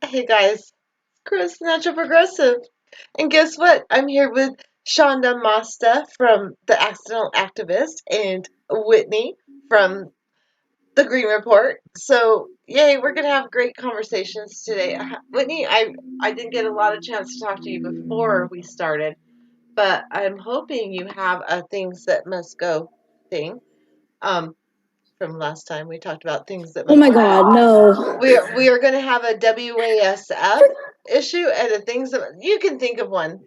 Hey guys, Chris, Natural Progressive. And guess what? I'm here with Shonda Masta from The Accidental Activist and Whitney from The Green Report. So, yay, we're going to have great conversations today. Whitney, I didn't get a lot of chance to talk to you before we started, but I'm hoping you have a things that must go thing. Um, from last time we talked about things that Oh must my God, no. we are going to have a WASF issue and a things that you can think of one.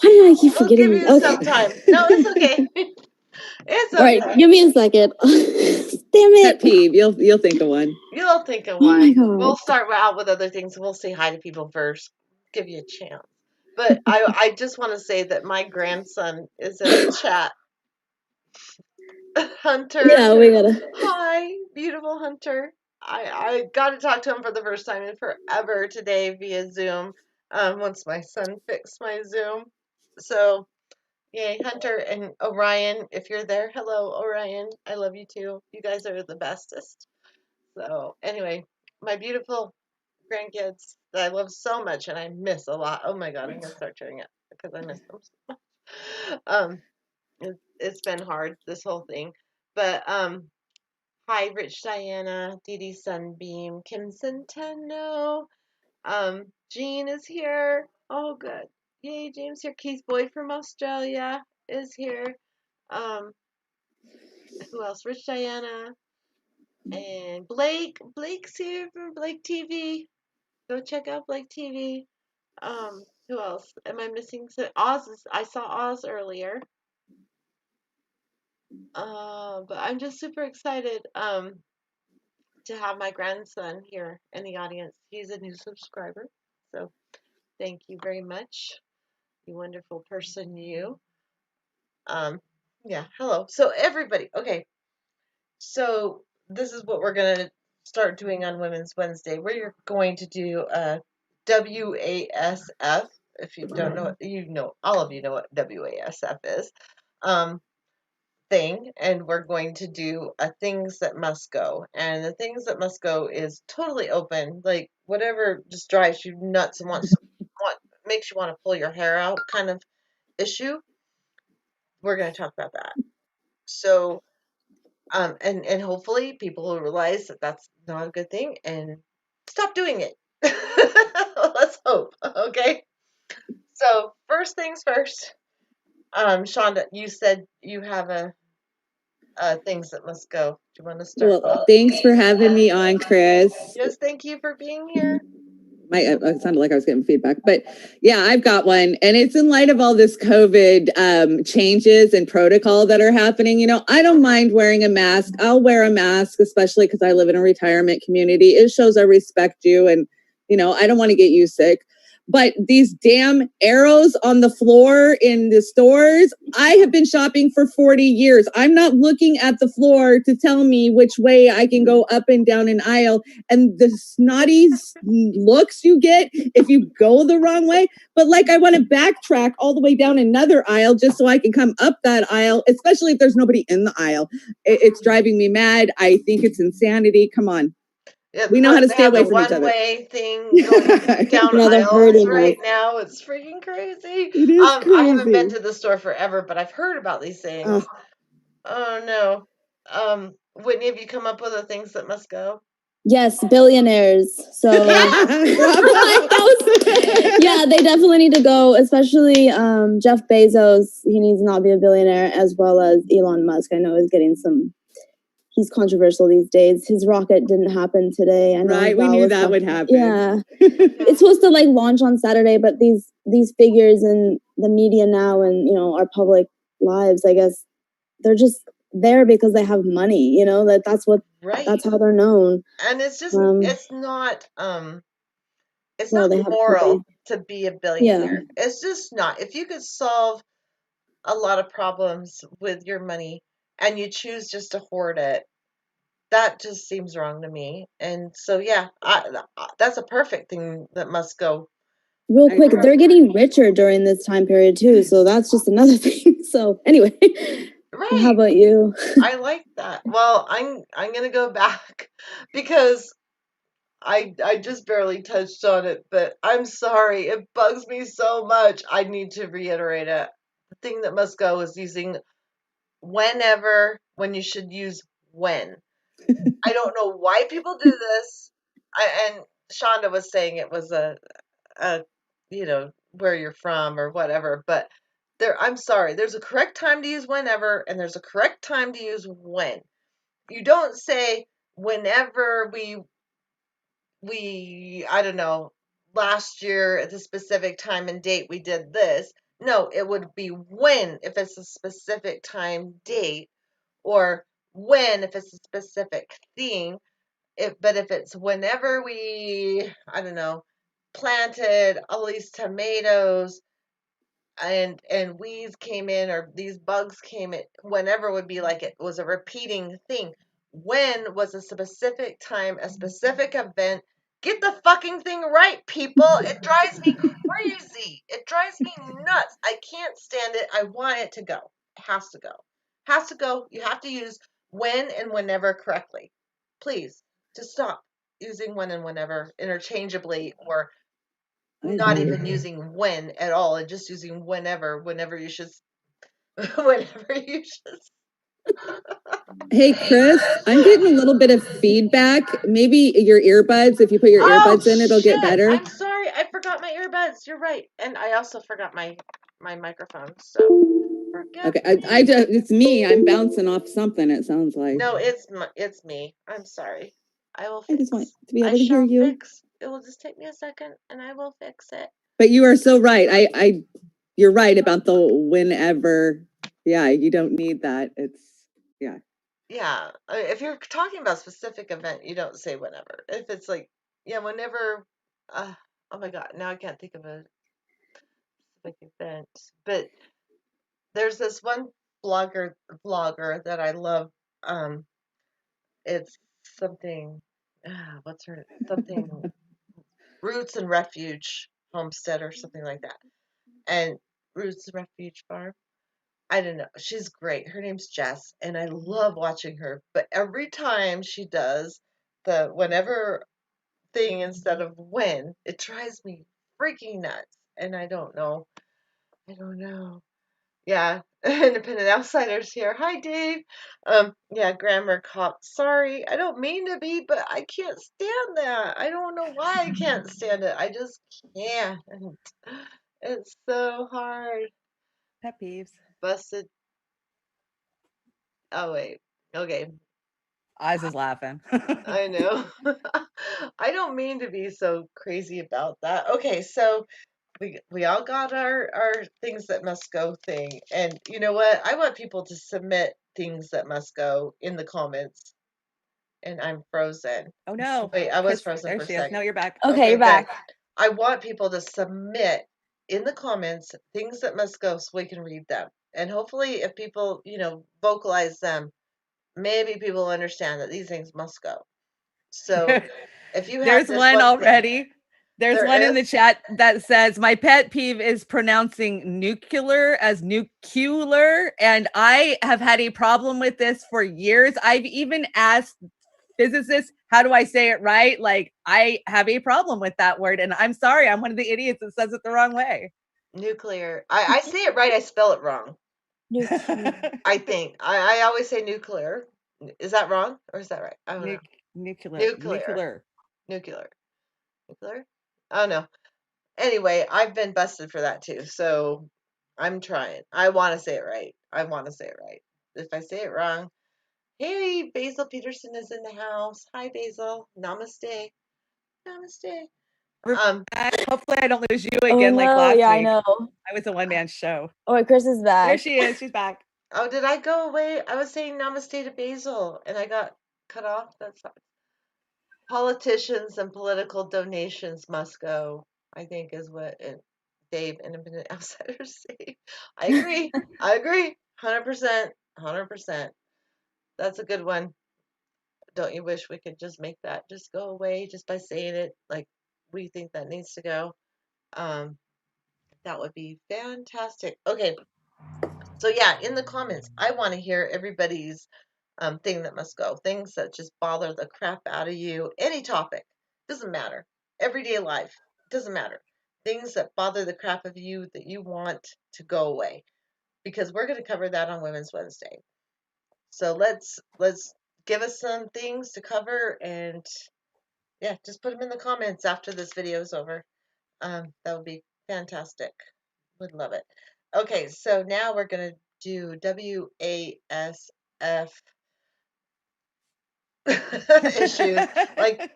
Why did I keep We'll give forgetting? you Okay. some time. No, it's okay. It's All right, okay. give me a second. Damn Pet it. peeve. You'll think of one. You'll think of Oh my one. God. We'll start out with other things. We'll say hi to people first. Give you a chance. But I just want to say that my grandson is in the chat. Hunter. Yeah, we gotta. Hi, beautiful Hunter. I got to talk to him for the first time in forever today via Zoom. Once my son fixed my Zoom. So, yay, Hunter and Orion, if you're there, hello, Orion. I love you too. You guys are the bestest. So, anyway, my beautiful grandkids that I love so much and I miss a lot. Oh my God, I'm gonna start tearing up because I miss them so much. It's been hard this whole thing, but hi, Rich Diana, Dee Dee Sunbeam, Kim Centeno, Jean is here. Oh, good. Yay, James here. Keith Boyd from Australia is here. Um, who else? Rich Diana and Blake. Blake's here from Blake TV. Go check out Blake TV. Who else? Am I missing? So I saw Oz earlier. But I'm just super excited. To have my grandson here in the audience. He's a new subscriber. So thank you very much. You wonderful person, you. Um, yeah, hello. So everybody, okay. So this is what we're gonna start doing on Women's Wednesday. We're going to do a WASF. If you don't know, you know, all of you know what WASF is. Um, thing, and we're going to do a things that must go. And the things that must go is totally open, like whatever just drives you nuts and makes you want to pull your hair out kind of issue. We're going to talk about that. So, and hopefully people will realize that that's not a good thing and stop doing it. Let's hope. Okay. So first things first. Shonda, you said you have a things that must go. Do you want to start? Well, thanks for having me on, Chris. Yes, thank you for being here. It sounded like I was getting feedback, but yeah, I've got one, and it's in light of all this COVID changes and protocol that are happening. You know, I don't mind wearing a mask. I'll wear a mask, especially because I live in a retirement community. It shows I respect you, and you know, I don't want to get you sick. But these damn arrows on the floor in the stores, I have been shopping for 40 years. I'm not looking at the floor to tell me which way I can go up and down an aisle. And the snotty looks you get if you go the wrong way. But like, I want to backtrack all the way down another aisle just so I can come up that aisle, especially if there's nobody in the aisle. It's driving me mad. I think it's insanity. Come on. Yeah, We know how to stay away from each other. One-way thing going down Yeah, they're aisles hurting right us. now. It's freaking crazy. It is I haven't been crazy. to the store forever, but I've heard about these things. Oh no. Whitney, have you come up with the things that must go? Yes, billionaires. So yeah, they definitely need to go, especially Jeff Bezos. He needs to not be a billionaire, as well as Elon Musk. I know is getting he's controversial these days. His rocket didn't happen today. I know Right, we knew that would happen. Yeah. It's supposed to like launch on Saturday, but these figures in the media now and, you know, our public lives, I guess, they're just there because they have money, you know, that's how they're known. And it's just it's not they have moral to be a billionaire. Yeah. It's just not. If you could solve a lot of problems with your money and you choose just to hoard it, that just seems wrong to me. And so, yeah, that's a perfect thing that must go. Real quick, they're getting richer during this time period too, so that's just another thing. So anyway, right. How about you? I like that. Well, I'm gonna go back because I just barely touched on it, but I'm sorry. It bugs me so much. I need to reiterate it. The thing that must go is using whenever when you should use when. I don't know why people do this. And Shonda was saying it was a where you're from or whatever, but I'm sorry. There's a correct time to use whenever, and there's a correct time to use when. You don't say whenever I don't know, last year at the specific time and date we did this. No, it would be when if it's a specific time date, or when if it's a specific thing. But if it's whenever I don't know, planted all these tomatoes and weeds came in or these bugs came in, whenever would be like it was a repeating thing. When was a specific time, a specific event. Get the fucking thing right, people. It drives me crazy. It drives me nuts. I can't stand it. I want it to go. It has to go. Has to go. You have to use when and whenever correctly. Please, just stop using when and whenever interchangeably, or not even using when at all, and just using whenever you should whenever you should. Hey, Chris, I'm getting a little bit of feedback. Maybe your earbuds, if you put your earbuds in, it'll get better. I'm sorry, I forgot my earbuds. You're right. And I also forgot my microphone. So okay, I just, it's me. I'm bouncing off something, it sounds like. No, it's me. I'm sorry. I will fix. I just want to be able to hear you. It will just take me a second and I will fix it. But you are so right. You're right about the whenever. Yeah, you don't need that. It's, yeah. Yeah. If you're talking about a specific event, you don't say whenever. If it's like, yeah, whenever, oh my God, now I can't think of a specific event. But there's this one vlogger that I love. It's something, what's her, something, Roots and Refuge Homestead or something like that. And Roots and Refuge Farm. I don't know. She's great. Her name's Jess, and I love watching her. But every time she does the whenever thing instead of when, it drives me freaking nuts. And I don't know. Yeah, independent outsiders here. Hi, Dave. Yeah, grammar cop. Sorry, I don't mean to be, but I can't stand that. I don't know why I can't stand it. I just can't. It's so hard. Pet peeves. Busted. Oh wait. Okay. Oz is laughing. I know. I don't mean to be so crazy about that. Okay, so we all got our things that must go thing. And you know what? I want people to submit things that must go in the comments. And I'm frozen. Oh no. Wait, I was Chris, frozen there for a she is. second. No, you're back. Okay, you're back. I want people to submit in the comments things that must go so we can read them. And hopefully if people, vocalize them, maybe people understand that these things must go. So if you have There's this one already. Thing, there's one in the chat that says my pet peeve is pronouncing nuclear as nuclear, and I have had a problem with this for years. I've even asked physicists, how do I say it right? Like, I have a problem with that word, and I'm sorry, I'm one of the idiots that says it the wrong way. Nuclear. I say it right, I spell it wrong. I think. I always say nuclear. Is that wrong or is that right? I don't know. Nuclear. Oh no. Anyway, I've been busted for that too, so I'm trying. I want to say it right. If I say it wrong, hey, Basil Peterson is in the house. Hi, Basil. Namaste. Hopefully I don't lose you again like last week. I know. I was a one-man show. Oh, wait, Chris is back. There she is. She's back. Oh, did I go away? I was saying namaste to Basil, and I got cut off. That's fine. Politicians and political donations must go, I think is what Dave, Independent Outsiders, say. I agree. 100%. That's a good one. Don't you wish we could just make that just go away just by saying it like we think that needs to go? That would be fantastic. Okay. So yeah, in the comments, I want to hear everybody's thing that must go. Things that just bother the crap out of you. Any topic. Doesn't matter. Everyday life. Doesn't matter. Things that bother the crap of you that you want to go away. Because we're going to cover that on Women's Wednesday. So let's give us some things to cover, and yeah, just put them in the comments after this video is over. That would be fantastic. Would love it. Okay, so now we're going to do WASF issues. Like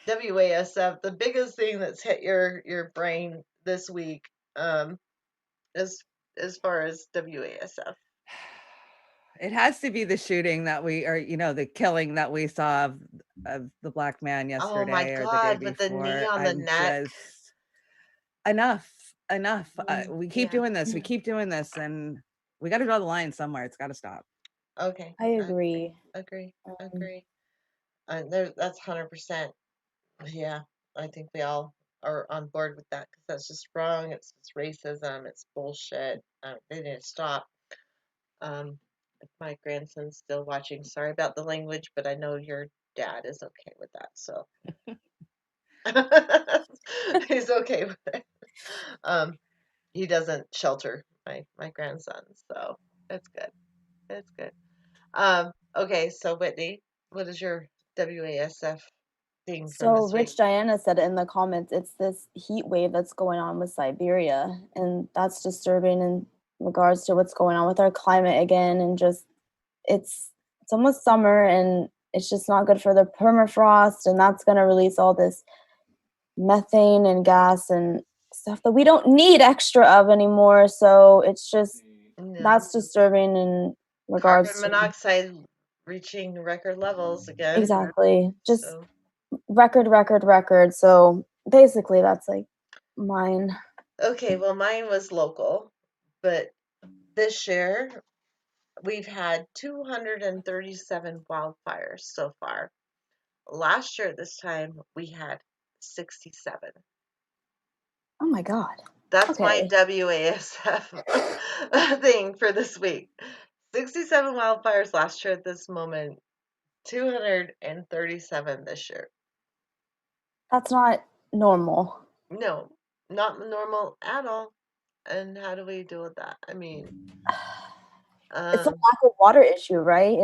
WASF, the biggest thing that's hit your brain this week, as far as WASF. It has to be the shooting that the killing that we saw of the black man Oh my yesterday or the day God, with the knee before. on the I'm neck. just enough. We keep Yeah. doing this. We keep doing this, and we got to draw the line somewhere. It's got to stop. Okay. I agree. Agree. That's 100%. Yeah, I think we all are on board with that because that's just wrong. It's racism. It's bullshit. They need to stop. If my grandson's still watching, sorry about the language, but I know your dad is okay with that, so he's okay with it. He doesn't shelter my grandson, so it's good. It's good. Okay, so Whitney, what is your WASF thing from So this week? Rich Diana said it in the comments. It's this heat wave that's going on with Siberia, and that's disturbing in regards to what's going on with our climate again. And just it's almost summer, and it's just not good for the permafrost, and that's going to release all this methane and gas and stuff that we don't need extra of anymore. So it's just that's disturbing in regards Carbon to monoxide reaching record levels again. exactly just So, record. So basically, that's like mine. okay, well, mine was local, but this year we've had 237 wildfires so far. Last year at this time we had 67. Oh my god. That's my Okay. WASF thing for this week. 67 wildfires last year at this moment, 237 this year. That's not normal. No, not normal at all. And how do we deal with that? I mean, It's a lack of water issue, right?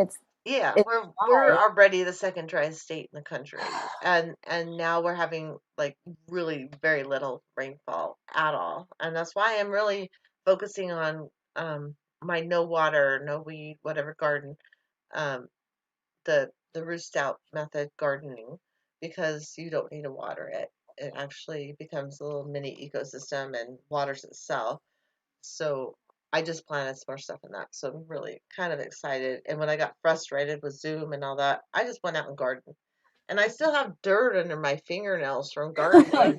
yeah, It's we're dry. already the second driest state in the country, and now we're having like really very little rainfall at all, and that's why I'm really focusing on my no water, no weed, whatever garden, um the roost out method gardening, because you don't need to water it. It actually becomes a little mini ecosystem and waters itself. So I just planted some more stuff in that. So I'm really kind of excited. And when I got frustrated with Zoom and all that, I just went out and gardened. And I still have dirt under my fingernails from gardening.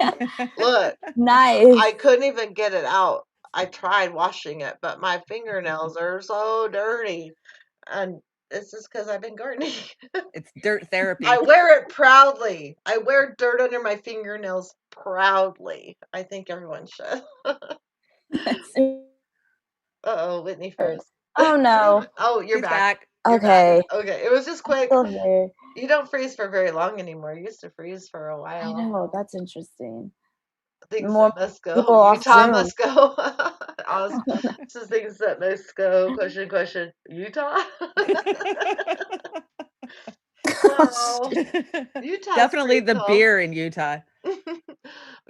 Look, Nice. I couldn't even get it out. I tried washing it, but my fingernails are so dirty. And it's just because I've been gardening. It's dirt therapy. I wear it proudly. I wear dirt under my fingernails proudly. I think everyone should. Uh-oh, Whitney froze. Oh no. Oh, you're She's back. back. You're Okay. back. Okay, it was just quick. Still here. You don't freeze for very long anymore. You used to freeze for a I while. know, that's interesting. Things More that must go. people off Utah Zoom. must go. This is things that must go. Question. Utah? Oh, Utah's Definitely pretty the cool. beer in Utah.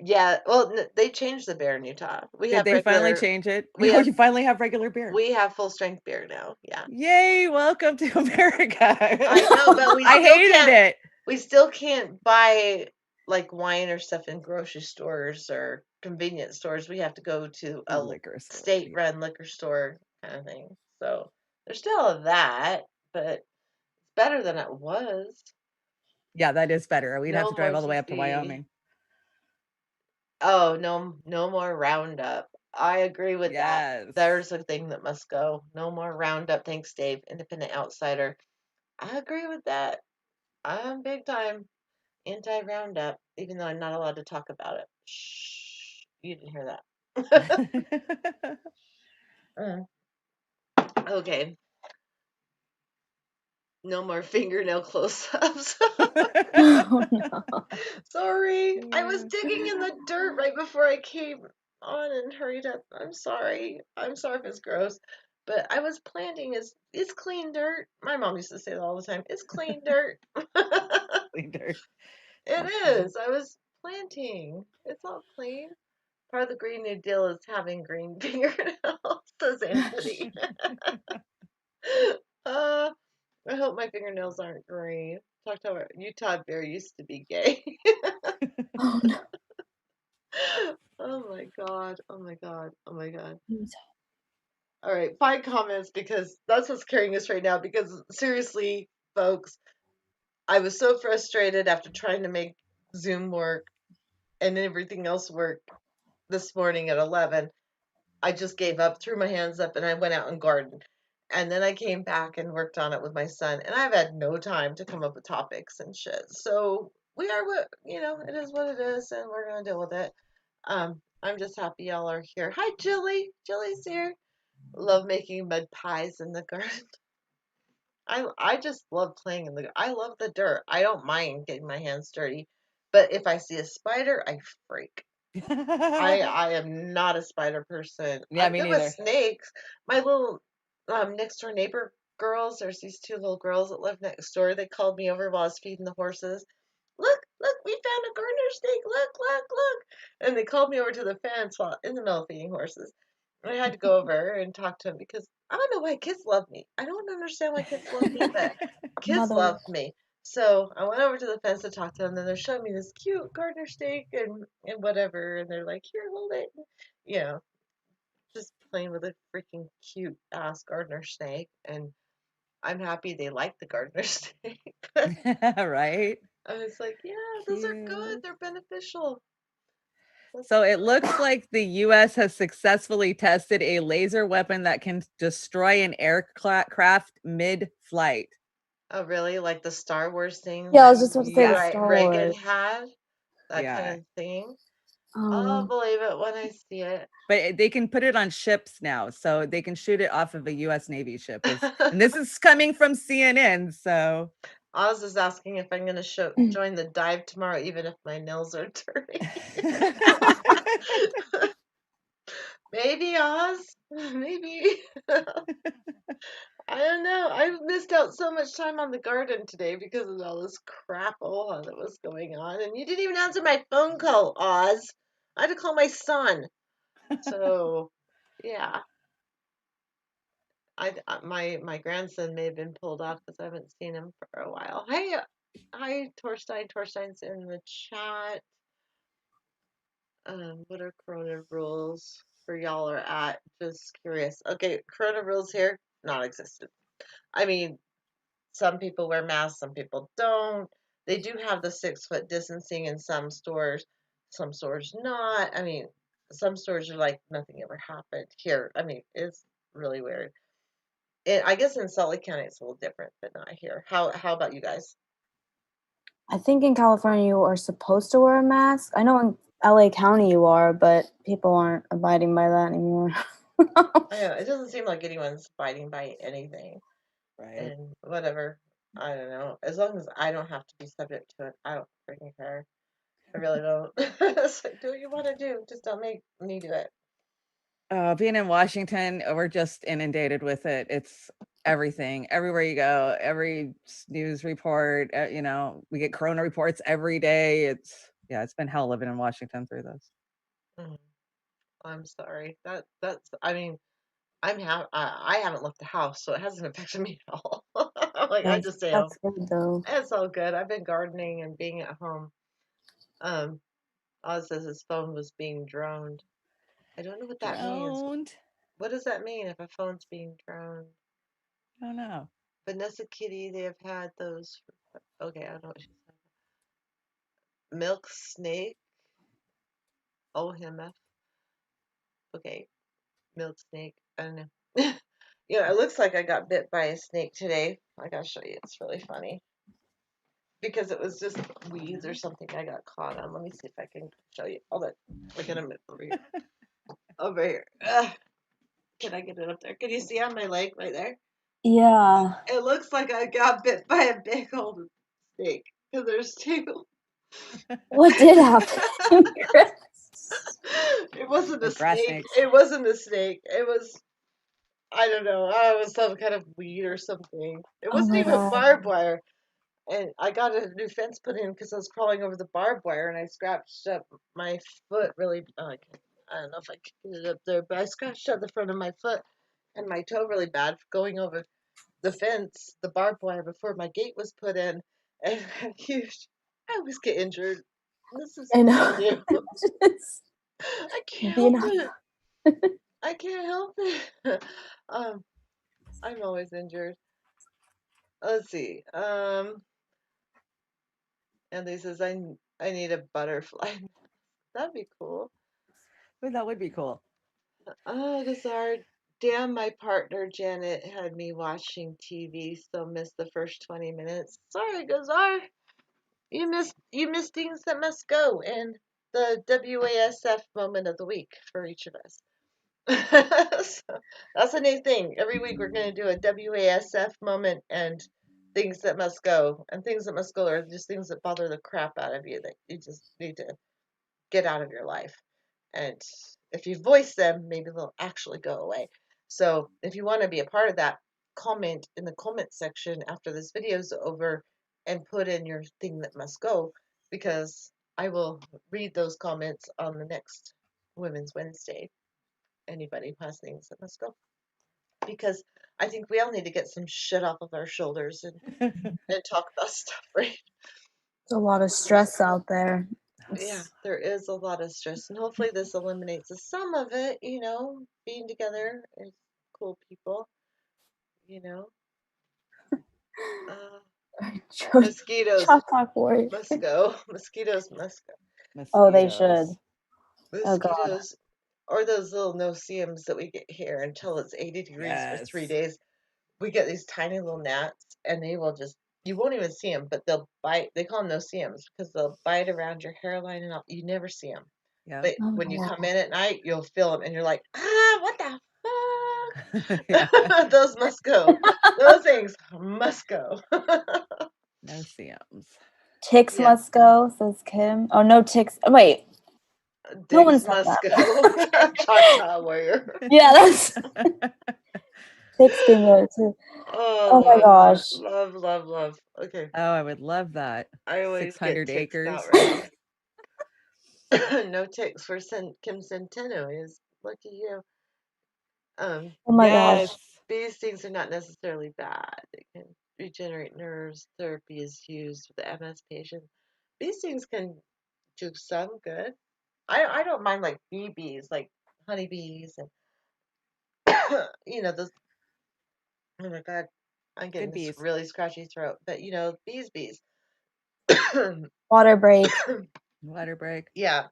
Yeah, well, they changed the beer in Utah. We Did have they finally regular. change it? We have You finally have regular beer. we have full strength beer now. Yeah. Yay! Welcome to America. I know, but we I still hated can't. it. We still can't buy like wine or stuff in grocery stores or convenience stores. We have to go to a Liquor store. state-run liquor store kind of thing. So there's still that, but it's better than it was. Yeah, that is better. We'd have No to drive more all the way up to TB. Wyoming. Oh, no more Roundup. I agree with that. Yes. There's a thing that must go. No more Roundup. Thanks, Dave. Independent outsider. I agree with that. I'm big time anti-Roundup, even though I'm not allowed to talk about it. Shh. You didn't hear that. Okay. No more fingernail close-ups. Oh no. Sorry. I was Yeah. digging in the dirt right before I came on and hurried up. I'm sorry. I'm sorry if it's gross. But I was planting. It's clean dirt. My mom used to say that all the time. It's clean dirt. Leader. It That's funny. is. I was planting. It's all clean. Part of the Green New Deal is having green fingernails, says Anthony. uh, I hope my fingernails aren't green. Talked about Utah Bear used to be gay. Oh no. Oh my god. Oh my god. Oh my god. All right, find comments because that's what's carrying us right now. Because seriously, folks, I was so frustrated after trying to make Zoom work and everything else work this morning at 11. I just gave up, threw my hands up, and I went out and gardened. And then I came back and worked on it with my son, and I've had no time to come up with topics and shit. So we are what, it is what it is, and we're gonna deal with it. I'm just happy y'all are here. Hi, Jilly. Jilly's here. Love making mud pies in the garden. I just love playing in the. I love the dirt. I don't mind getting my hands dirty, but if I see a spider, I freak. I am not a spider person. Yeah, I'm me good with neither. snakes. My little next door neighbor girls, there's these two little girls that live next door. They called me over while I was feeding the horses. Look, we found a garter snake. Look. And they called me over to the fence while in the middle of feeding horses. I had to go over and talk to them because I don't know why kids love me. I don't understand why kids love me, but kids Mother. love me. So I went over to the fence to talk to them, and they're showing me this cute garter snake and whatever, and they're like, "Here, hold it," you know, just playing with a freaking cute ass gardener snake, and I'm happy they like the gardener snake. But Right? I was like, "Yeah, those are good. Cute. They're beneficial." So it looks like the US has successfully tested a laser weapon that can destroy an aircraft mid-flight. Oh, really? Like the Star Wars thing Yeah, I that was just about to say the Yeah, Star Reagan Wars. had? That kind yeah. of thing? I'll Oh. believe it when I see it. But they can put it on ships now, so they can shoot it off of a US Navy ship. And this is coming from CNN, so Oz is asking if I'm going to join the dive tomorrow, even if my nails are dirty. Maybe, Oz. Maybe. I don't know. I missed out so much time on the garden today because of all this crapola that was going on. And you didn't even answer my phone call, Oz. I had to call my son. So, yeah. My grandson may have been pulled off because I haven't seen him for a while. Hey, hi, Torstein. Torstein's in the chat. What are Corona rules for y'all are at? Just curious. Okay, Corona rules here, non-existent. I mean, some people wear masks, some people don't. They do have the 6 foot distancing in some stores not. I mean, some stores are like nothing ever happened. Here, I mean, it's really weird. I guess in Salt Lake County it's a little different, but not here. How about you guys? I think in California you are supposed to wear a mask. I know in LA County you are, but people aren't abiding by that anymore. I know it doesn't seem like anyone's abiding by anything, right. and whatever. I don't know. As long as I don't have to be subject to it, I don't freaking care. I really don't. It's like, do what you want to do. Just don't make me do it. Being in Washington, we're just inundated with it. It's everything, everywhere you go, every news report, we get Corona reports every day. It's been hell living in Washington through this. Mm, I'm sorry. That's. I mean, I haven't left the house, so it hasn't affected me at all. Like I just stay home. That's good though. It's all good. I've been gardening and being at home. Um, Oz says his phone was being droned. I don't know what that means. Droned? What does that mean if a phone's being droned? I don't know. Vanessa Kitty, they have had those. Okay, I don't know what she said. Milk snake. OMF. Okay, milk snake. I don't know. It looks like I got bit by a snake today. I gotta show you. It's really funny. Because it was just weeds or something I got caught on. Let me see if I can show you. Hold on. Look at him over here. Over here. Ugh. Can I get it up there? Can you see on my leg right there? Yeah. It looks like I got bit by a big old snake because there's two. What did happen, Chris? It wasn't a The grass snake. snakes. It wasn't a snake. It was, I don't know. It was some kind of weed or something. It Oh wasn't my even God. barbed wire. And I got a new fence put in because I was crawling over the barbed wire and I scratched up my foot really. I don't know if I can get it up there, but I scratched up the front of my foot and my toe really bad going over the fence, the barbed wire before my gate was put in. And I always get injured. This is I know. new. Just I can't being help it. I can't help it. I'm always injured. Let's see. Andy says I need a butterfly. That'd be cool. Well, that would be cool. Oh, Gazar. Damn, my partner Janet had me watching TV, so missed the first 20 minutes. Sorry, Gazar. You missed things that must go and the WASF moment of the week for each of us. So that's a new thing. Every week we're going to do a WASF moment and things that must go. And things that must go are just things that bother the crap out of you that you just need to get out of your life. And if you voice them, maybe they'll actually go away. So if you want to be a part of that, comment in the comment section after this video is over and put in your thing that must go, because I will read those comments on the next Women's Wednesday. Anybody who has things that must go. Because I think we all need to get some shit off of our shoulders and talk about stuff, right? There's a lot of stress out there. Yeah, there is a lot of stress, and hopefully this eliminates some of it, being together as cool people, you know. Mosquitoes Chalk Talk Warrior. must go. Mosquitoes must go. Oh, they should. Oh God. Mosquitoes, or those little no-see-ums that we get here until it's 80 degrees for 3 Yes. days. We get these tiny little gnats, and they will just, you won't even see them, but they'll bite. They call them no-see-ums because they'll bite around your hairline and all. You never see them. Yeah. But Oh when my you God. come in at night, you'll feel them, and you're like, what the Yeah. fuck? Those must go. Those things must go. No CMs. Ticks Yeah. must go, says Kim. Oh, no ticks. Wait. No one Dicks said must that. go. Choctaw warrior. Yeah, that's ticks can go too. Oh my gosh. Love. Okay, Oh, I would love that. I always 600 get ticks acres. out right now. No ticks for Kim Centeno is lucky you. Oh my Yes. gosh. These things are not necessarily bad. They can regenerate nerves. Therapy is used with the MS patient. These things can do some good. I don't mind like BBs, like honeybees, and those. Oh my God, I'm getting Good this bees. really scratchy throat. But bees. Water break. Water break. Yeah.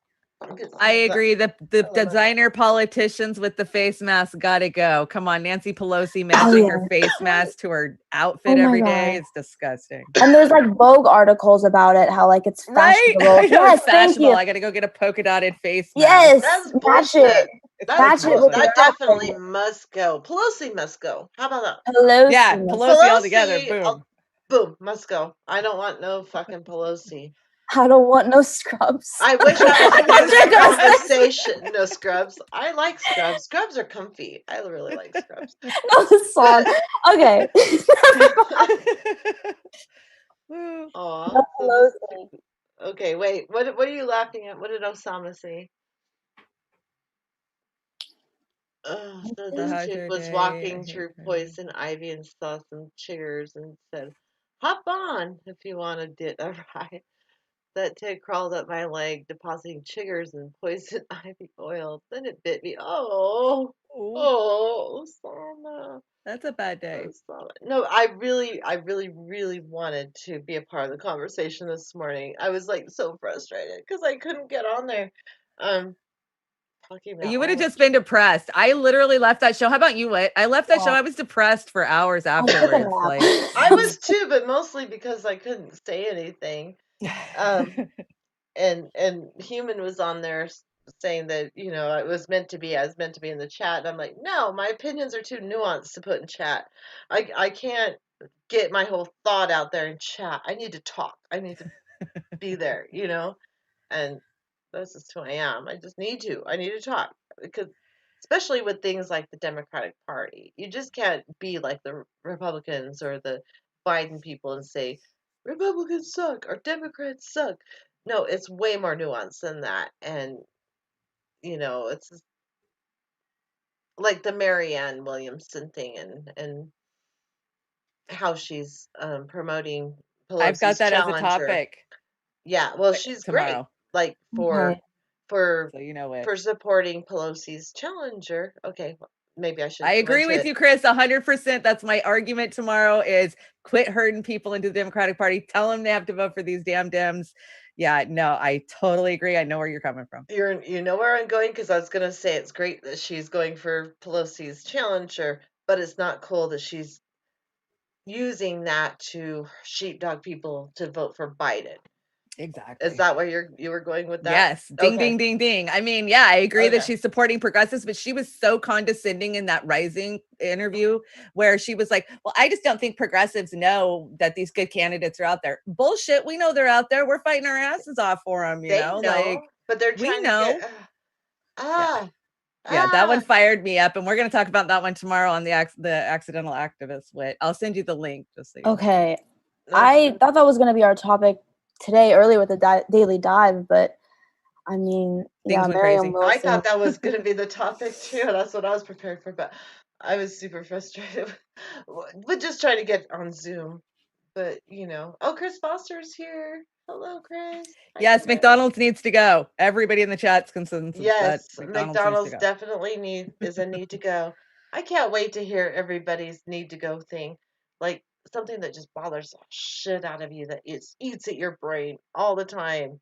I agree. The I love it. designer politicians with the face mask gotta go. Come on, Nancy Pelosi matching her yeah. face mask to her Oh outfit my every day. God. It's disgusting. And there's like Vogue articles about it, how like it's Right? fashionable. I know Yes, it's thank fashionable. you. I gotta go get a polka dotted face mask. Yes, That's match bullshit. it. It's Match so it with bullshit. your That definitely outfit. must go. Pelosi must go. How about that? Pelosi. Yeah, must- Pelosi all together. Pelosi, Boom. boom, must go. I don't want no fucking Pelosi. I don't want no scrubs. I wish I was a part of That's your that ghost. conversation. No scrubs. I like scrubs. Scrubs are comfy. I really like scrubs. No song. Okay. Woo. Aw. No So this, Pelosi. okay, wait. What are you laughing at? What did Osama say? So The this chick Hydra was Day, walking I hate through her. poison ivy and saw some chiggers and said, "Hop on if you want to get a ride." That tick crawled up my leg, depositing chiggers and poison ivy oil. Then it bit me. Ooh, Osama. that's a bad day. Osama. No, I really, really wanted to be a part of the conversation this morning. I was like so frustrated because I couldn't get on there. Talking about You would all have the just been depressed. I literally left that show. How about you, Whit? I left that show. Yeah. I was depressed for hours I took a afterwards. nap. Like, I was too, but mostly because I couldn't say anything. And Human was on there saying that, it was meant to be, I was meant to be in the chat. And I'm like, no, my opinions are too nuanced to put in chat. I can't get my whole thought out there in chat. I need to talk. I need to be there, and that's just who I am. I just need to. I need to talk because, especially with things like the Democratic Party, you just can't be like the Republicans or the Biden people and say Republicans suck or Democrats suck. No, it's way more nuanced than that, and it's like the Marianne Williamson thing and how she's promoting I've got Pelosi's that as a challenger. topic Yeah, well, she's great. tomorrow, Like Okay. for so you know it. for supporting Pelosi's challenger. Okay, well, maybe I should. I agree with you, Chris, 100%. That's my argument tomorrow is quit herding people into the Democratic Party. Tell them they have to vote for these damn Dems. Yeah, no, I totally agree. I know where you're coming from. You know where I'm going, because I was gonna say it's great that she's going for Pelosi's challenger, but it's not cool that she's using that to sheepdog people to vote for Biden. Exactly. Is that where you were going with that? Yes. Ding, Okay. ding, ding, ding. I mean, yeah, I agree that Okay. she's supporting progressives, but she was so condescending in that Rising interview where she was like, well, I just don't think progressives know that these good candidates are out there. Bullshit. We know they're out there. We're fighting our asses off for them, They know, like, but they're we trying know. to get Yeah, that one fired me up, and we're going to talk about that one tomorrow on the accidental activist wit. I'll send you the link just so you know. Okay. I thought that was going to be our topic today earlier with the daily dive, but I mean, Things yeah, went Mariam crazy. Wilson. I thought that was going to be the topic too. That's what I was prepared for, but I was super frustrated with just trying to get on Zoom. But oh, Chris Foster's here. Hello, Chris. Hi, Yes, Chris. McDonald's needs to go. Everybody in the chat's consensus Yes, that McDonald's needs to go. definitely is a need to go. I can't wait to hear everybody's need to go thing. Like something that just bothers the shit out of you, that eats at your brain all the time.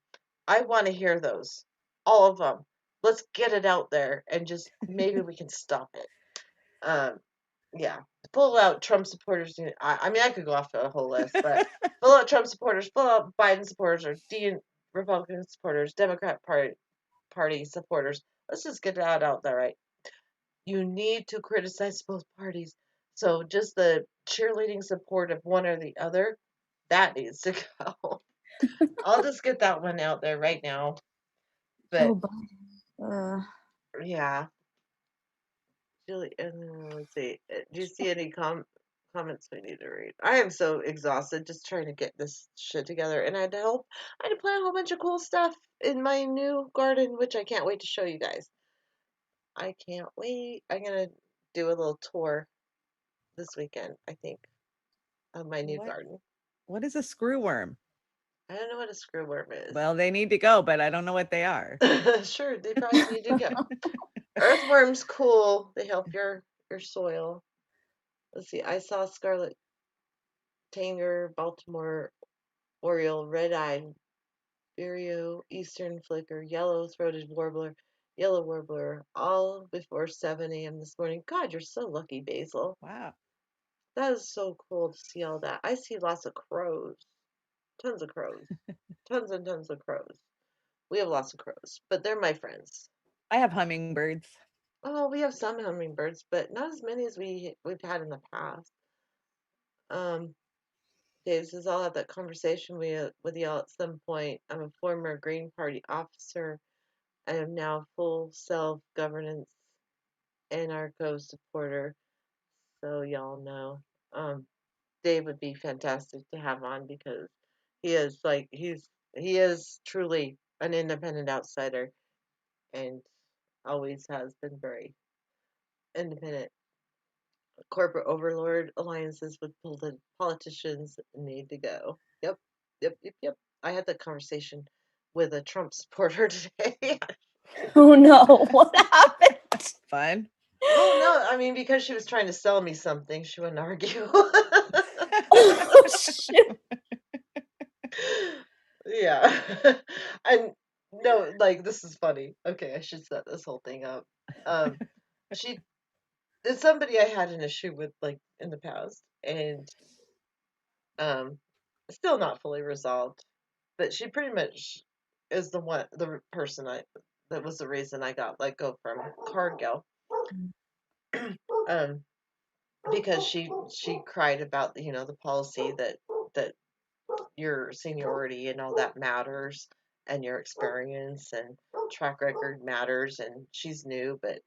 I want to hear those. All of them. Let's get it out there and just maybe we can stop it. Yeah. Pull out Trump supporters. I mean, I could go off a whole list, but pull out Trump supporters, pull out Biden supporters, or Republican supporters, Democrat Party supporters. Let's just get that out there, right? You need to criticize both parties. So just the cheerleading support of one or the other, that needs to go. I'll just get that one out there right now. But yeah. Julie, let's see. Do you see any comments we need to read? I am so exhausted just trying to get this shit together, and I had to help. I had to plant a whole bunch of cool stuff in my new garden, which I can't wait to show you guys. I can't wait. I'm gonna do a little tour this weekend, I think, of my new garden. What is a screwworm? I don't know what a screwworm is. Well, they need to go, but I don't know what they are. Sure, they probably need to go. Earthworm's cool. They help your soil. Let's see. I saw scarlet tanger, Baltimore oriole, red-eyed vireo, eastern flicker, yellow-throated warbler, yellow warbler, all before 7 a.m. this morning. God, you're so lucky, Basil. Wow. That is so cool to see all that. I see lots of crows. Tons of crows. Tons and tons of crows. We have lots of crows, but they're my friends. I have hummingbirds. Oh, we have some hummingbirds, but not as many as we've had in the past. Okay, this is I'll have that conversation with y'all at some point. I'm a former Green Party officer. I am now full self-governance anarcho supporter. So y'all know. Dave would be fantastic to have on because he is truly an independent outsider and always has been very independent. Corporate overlord alliances with politicians need to go. Yep. I had that conversation with a Trump supporter today. Oh no, what happened? Fun. Well, no, I mean, because she was trying to sell me something, she wouldn't argue. Oh shit. Yeah. And no, like, this is funny. Okay, I should set this whole thing up. It's somebody I had an issue with, like, in the past, and still not fully resolved. But she pretty much is the person that was the reason I got let go from Cargill. Um, because she cried about the policy that your seniority and all that matters, and your experience and track record matters, and she's new, but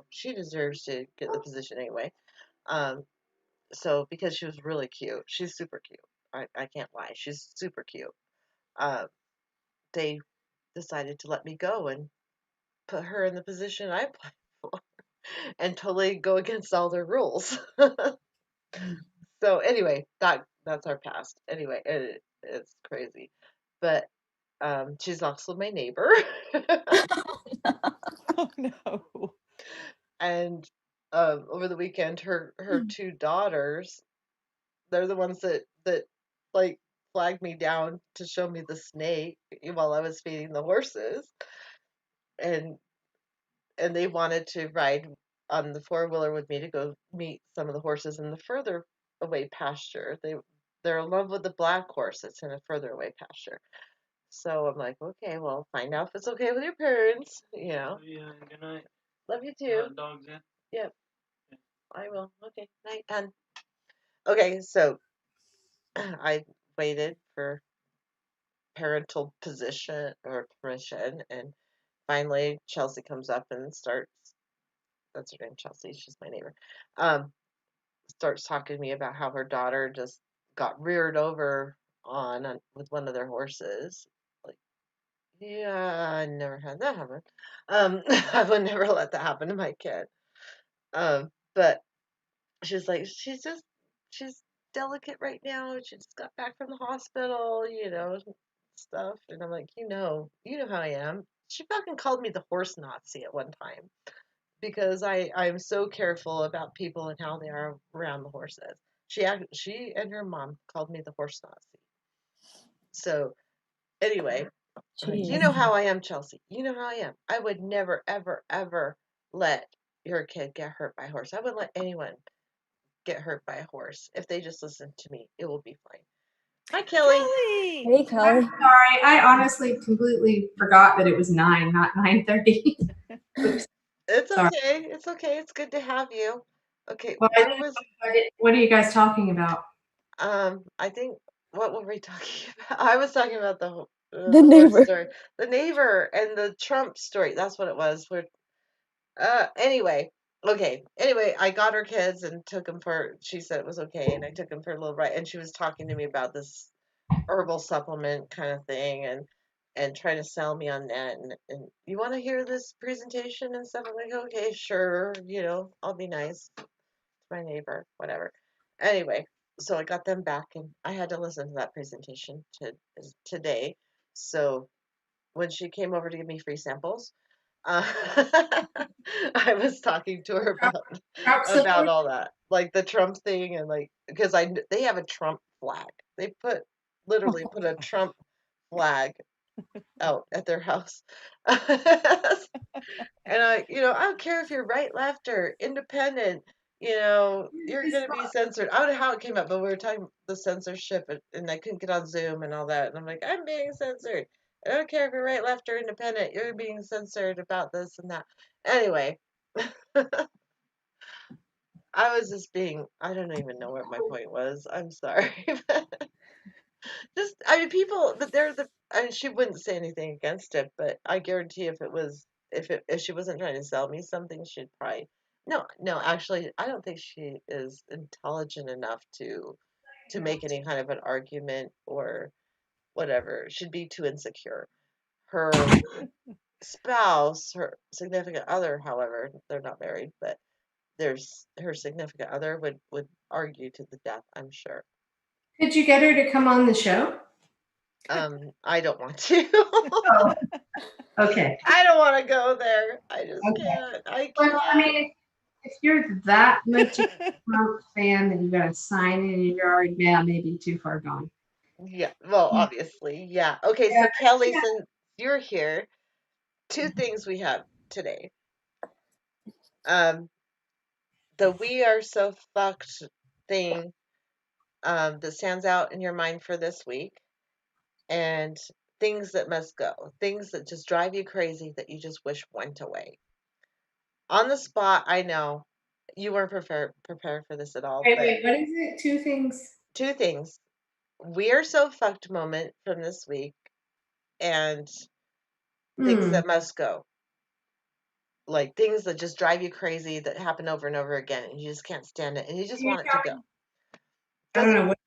she deserves to get the position anyway. So because she was really cute, she's super cute. I can't lie, she's super cute. Uh, they decided to let me go and put her in the position I applied for, and totally go against all their rules. So anyway, that's our past. Anyway, it's crazy, but she's also my neighbor. Oh no. And over the weekend, her two daughters, they're the ones that like flagged me down to show me the snake while I was feeding the horses, and they wanted to ride on the four-wheeler with me to go meet some of the horses in the further away pasture. They're in love with the black horse that's in a further away pasture. So I'm like, okay, well, find out if it's okay with your parents. Yeah, good night. Love you too. Dogs in? Yep, I will. Okay, night, and okay, so I waited for parental position or permission, and finally Chelsea comes up and starts. That's her name, Chelsea. She's my neighbor. Um, Starts talking to me about how her daughter just got reared over on with one of their horses. Like, yeah, I never had that happen. I would never let that happen to my kid. But she's like, she's delicate right now. She just got back from the hospital, stuff. And I'm like, you know how I am. She fucking called me the horse Nazi at one time because I'm so careful about people and how they are around the horses. She and her mom called me the horse Nazi. So anyway, you know how I am, Chelsea. You know how I am. I would never, ever, ever let your kid get hurt by a horse. I wouldn't let anyone get hurt by a horse. If they just listen to me, it will be fine. Hi, Kelly. Kelly. Hey, Kelly. I'm sorry. I honestly completely forgot that it was 9, not 9:30. It's Sorry. okay. It's okay. It's good to have you. Okay, Well, what are you guys talking about? I think, what were we talking about? I was talking about the The horse neighbor. story, the neighbor, and the Trump story. That's what it was. Anyway, okay. Anyway, I got her kids and took them for. She said it was okay, and I took them for a little ride. And she was talking to me about this herbal supplement kind of thing, and trying to sell me on that. And you want to hear this presentation and stuff? I'm like, okay, sure. I'll be nice to my neighbor, whatever. Anyway, so I got them back, and I had to listen to that presentation today. So when she came over to give me free samples, uh, I was talking to her about all that, like the Trump thing, and like because they have a Trump flag. They literally put a Trump flag out at their house. And I don't care if you're right, left, or independent. You're gonna be censored. I don't know how it came up, but we were talking the censorship, and I couldn't get on Zoom and all that. And I'm like, I'm being censored. I don't care if you're right, left, or independent. You're being censored about this and that. Anyway, I was just being. I don't even know what my point was. I'm sorry. People, but she wouldn't say anything against it, but I guarantee if she wasn't trying to sell me something, she'd probably, no, actually, I don't think she is intelligent enough to make any kind of an argument or whatever. She'd be too insecure. Her spouse, her significant other, however, they're not married, but there's her significant other would argue to the death, I'm sure. Could you get her to come on the show? I don't want to. Oh, okay. I don't want to go there. I just can't. I can't. Well, I mean, if you're that much a Trump fan that you got a sign in your yard, yeah, maybe too far gone. Yeah. Well, obviously, yeah. Okay, so Kelly, since you're here, two things we have today. The "We Are So Fucked" thing that stands out in your mind for this week, and things that must go, things that just drive you crazy that you just wish went away. On the spot, I know you weren't prepared for this at all, but Wait, what is it? Two things. two things. We are so fucked moment from this week and things that must go. Like things that just drive you crazy that happen over and over again and you just can't stand it and you just want it to go. I don't know what.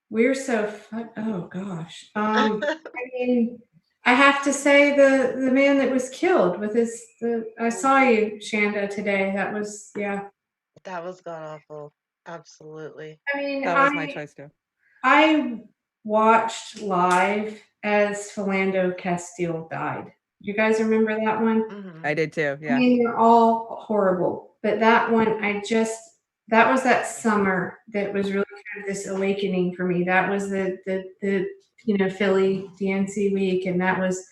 We're so oh gosh. I mean, I have to say the man that was killed with I saw you, Shanda, today. That was That was god awful. Absolutely. I mean, That was my choice too. I watched live as Philando Castile died. You guys remember that one? I did too. Yeah. I mean, they're all horrible, but that one, that was that summer that was really kind of this awakening for me. That was the Philly DNC week, and that was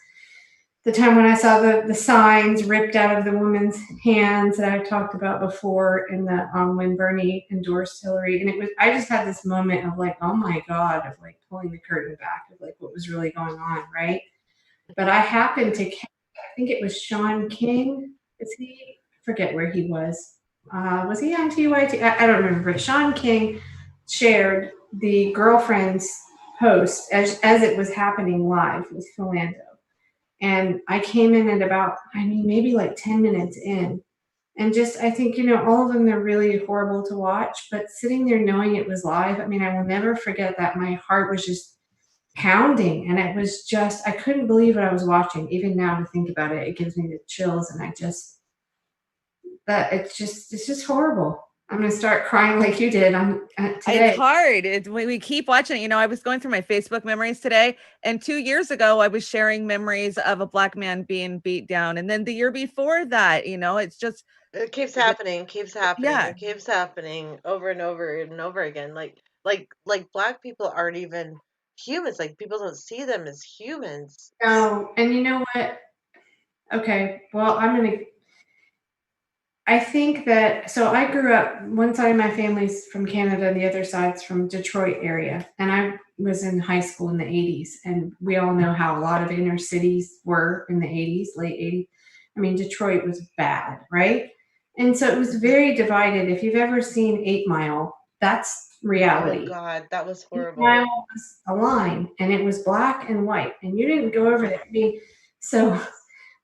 the time when I saw the signs ripped out of the woman's hands that I talked about before, and the when Bernie endorsed Hillary, and I just had this moment of like, oh my God, of like pulling the curtain back of like what was really going on, right? But I happened to, I think it was Sean King. I forget where he was. Was he on TYT? I don't remember. But Sean King shared the Girlfriend's post as it was happening live with Philando. And I came in at about, maybe like 10 minutes in. And just, I think, all of them are really horrible to watch. But sitting there knowing it was live, I will never forget that. My heart was just pounding, and it was just, I couldn't believe what I was watching. Even now to think about it, it gives me the chills, and it's just horrible. I'm gonna start crying like you did today. It's hard. We keep watching it. I was going through my Facebook memories today, and 2 years ago I was sharing memories of a Black man being beat down, and then the year before that, it's just it keeps happening. Yeah. It keeps happening over and over and over again. Like Black people aren't even humans. Like people don't see them as humans. No, and you know what? Okay, well, I think that, so I grew up, one side of my family's from Canada and the other side's from Detroit area. And I was in high school in the 80s. And we all know how a lot of inner cities were in the 80s, late 80s. Detroit was bad, right? And so it was very divided. If you've ever seen 8 Mile, that's reality. Oh God, that was horrible. 8 Mile was a line, and it was black and white. And you didn't go over there. So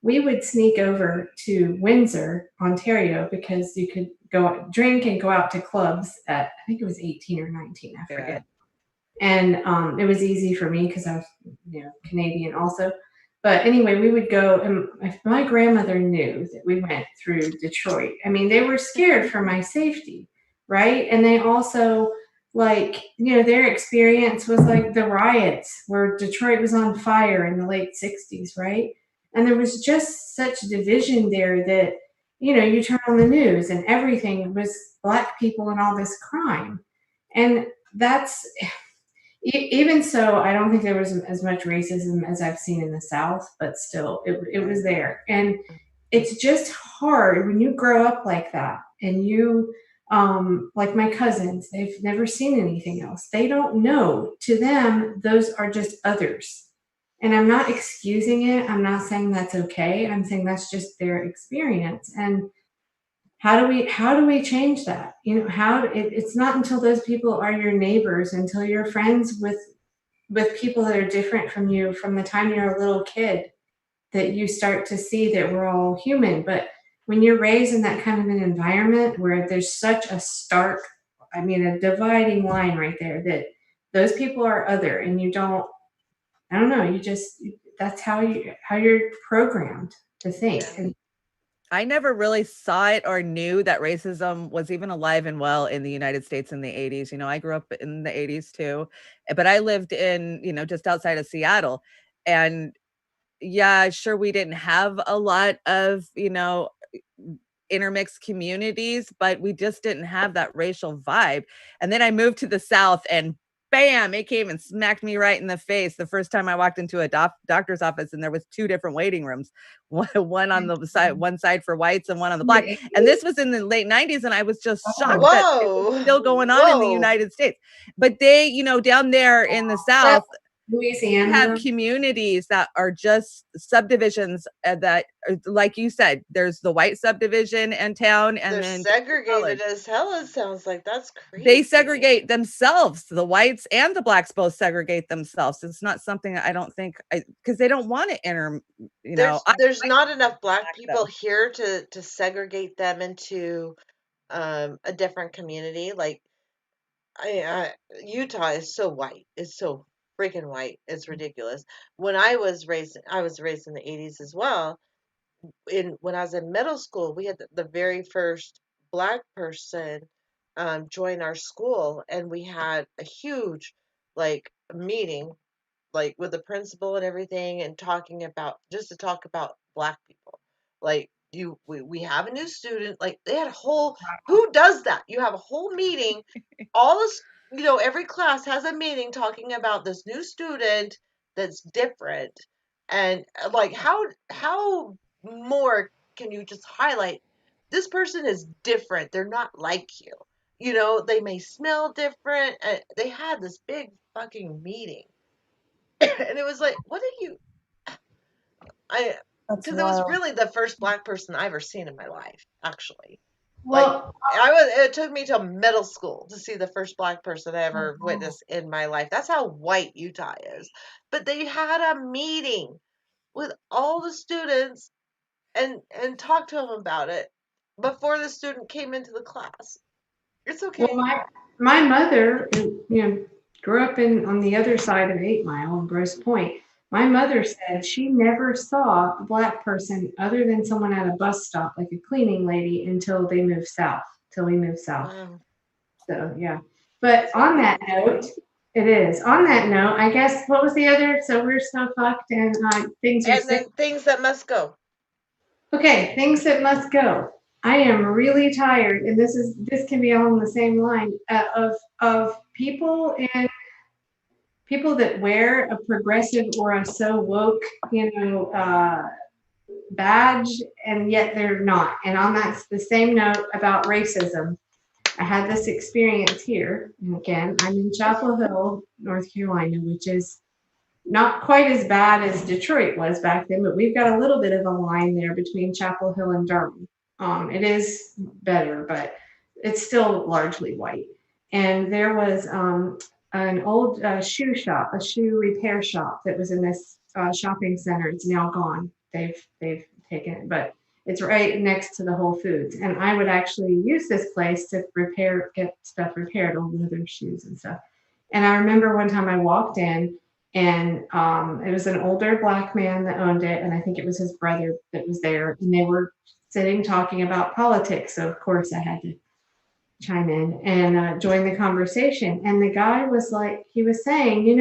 we would sneak over to Windsor, Ontario, because you could go drink and go out to clubs at, I think it was 18 or 19, I forget. And it was easy for me because I was, Canadian also. But anyway, we would go, and my grandmother knew that we went through Detroit. They were scared for my safety, right? And they also, their experience was like the riots where Detroit was on fire in the late 60s, right? And there was just such division there that, you turn on the news and everything was Black people and all this crime. And that's, even so, I don't think there was as much racism as I've seen in the South, but still, it was there. And it's just hard when you grow up like that and you, like my cousins, they've never seen anything else. They don't know. To them, those are just others. And I'm not excusing it. I'm not saying that's okay. I'm saying that's just their experience. And how do we change that? It's not until those people are your neighbors, until you're friends with people that are different from you from the time you're a little kid, that you start to see that we're all human. But when you're raised in that kind of an environment where there's such a stark, a dividing line right there, that those people are other, and you don't, I don't know, that's how you're programmed to think. And I never really saw it or knew that racism was even alive and well in the United States in the 80s. I grew up in the 80s too, but I lived in, just outside of Seattle. And yeah, sure, we didn't have a lot of, intermixed communities, but we just didn't have that racial vibe. And then I moved to the South, and bam, it came and smacked me right in the face the first time I walked into a doctor's office, and there was 2 different waiting rooms, one on the side, one side for whites and one on the black. And this was in the late 90s, and I was just shocked that it was still going on in the United States. But they, down there in the South, Louisiana. have communities that are just subdivisions that, like you said, there's the white subdivision in town, and They're then segregated as hell. It sounds like that's crazy. they segregate themselves. The whites and the blacks both segregate themselves. It's not something I don't think, because they don't want to enter. There's not enough black black, people though. here to segregate them into a different community. Like Utah is so white. It's so freaking white. It's ridiculous. When I was raised in the 80s as well. When I was in middle school, we had the very first black person join our school, and we had a huge like meeting, like with the principal and everything, and talking about just to talk about black people. Like we have a new student. Like they had a whole who does that? You have a whole meeting, all this, every class has a meeting talking about this new student that's different, and like how more can you just highlight this person is different? They're not like you. They may smell different. They had this big fucking meeting, and it was like, what are you? Because it was really the first black person I ever seen in my life, actually. Well, It took me to middle school to see the first black person I ever witnessed in my life. That's how white Utah is. But they had a meeting with all the students and talked to them about it before the student came into the class. It's okay. well, my mother, grew up on the other side of 8 Mile in Grosse Pointe. My mother said she never saw a black person other than someone at a bus stop, like a cleaning lady, until we moved south. Wow. So yeah. But on that note, it is. On that note, I guess what was the other? So we're so fucked and things are And then things that must go. Okay, things that must go. I am really tired, and this can be along the same line of people and people that wear a progressive or a so woke, badge, and yet they're not. And on that the same note about racism, I had this experience here, and again, I'm in Chapel Hill, North Carolina, which is not quite as bad as Detroit was back then, but we've got a little bit of a line there between Chapel Hill and Durham. It is better, but it's still largely white. And there was an old shoe shop, a shoe repair shop that was in this shopping center. It's now gone. They've taken it, but it's right next to the Whole Foods. And I would actually use this place to get stuff repaired, old leather shoes and stuff. And I remember one time I walked in, and it was an older black man that owned it, and I think it was his brother that was there, and they were sitting talking about politics. So of course I had to chime in and join the conversation. And the guy was like, he was saying,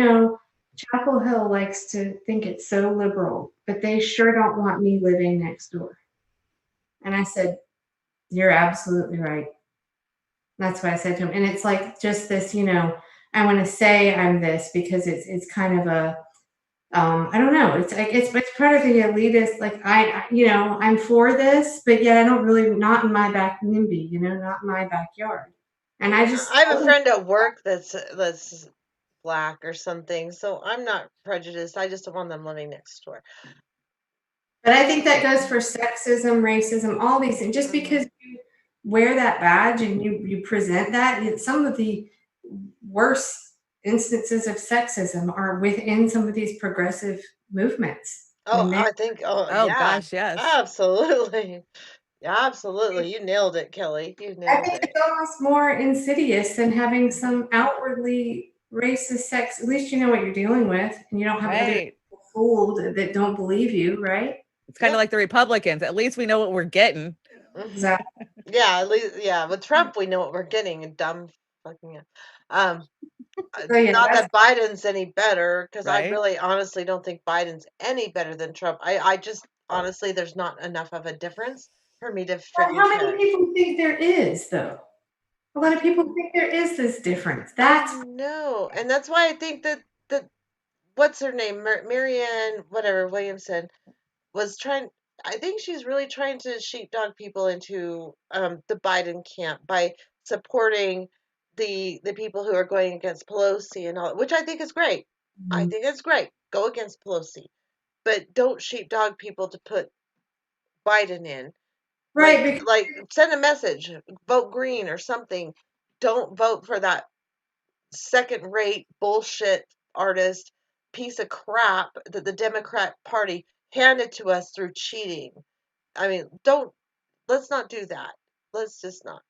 Chapel Hill likes to think it's so liberal, but they sure don't want me living next door. And I said, you're absolutely right. That's what I said to him. And it's like just this, I want to say I'm this because it's kind of a I don't know. It's like it's part of the elitist. Like I'm for this, but yet I don't really, not in my back NIMBY, not in my backyard. And I have a friend at work that's black or something, so I'm not prejudiced. I just don't want them living next door. But I think that goes for sexism, racism, all these things. Just because you wear that badge and you present that, some of the worst instances of sexism are within some of these progressive movements. I think. Oh yeah. Gosh, yes. Absolutely. Yeah, absolutely. You nailed it, Kelly. You nailed I think it's almost more insidious than having some outwardly racist sex. At least you know what you're dealing with, and you don't have other people fooled that don't believe you, right? It's kind of like the Republicans. At least we know what we're getting. Exactly. Yeah, at least with Trump we know what we're getting. And dumb fucking. Not that Biden's any better, because I really honestly don't think Biden's any better than Trump. I just honestly, there's not enough of a difference for me to freaking How many people think there is, though? A lot of people think there is this difference. No, and that's why I think that what's her name, Marianne Williamson was trying. I think she's really trying to sheepdog people into the Biden camp by supporting the people who are going against Pelosi and all, which I think is great. I think it's great. Go against Pelosi, but don't sheepdog people to put Biden in. Right, because Like send a message, vote green or something. Don't vote for that second-rate bullshit artist piece of crap that the Democrat Party handed to us through cheating. I mean, let's not do that. Let's just not.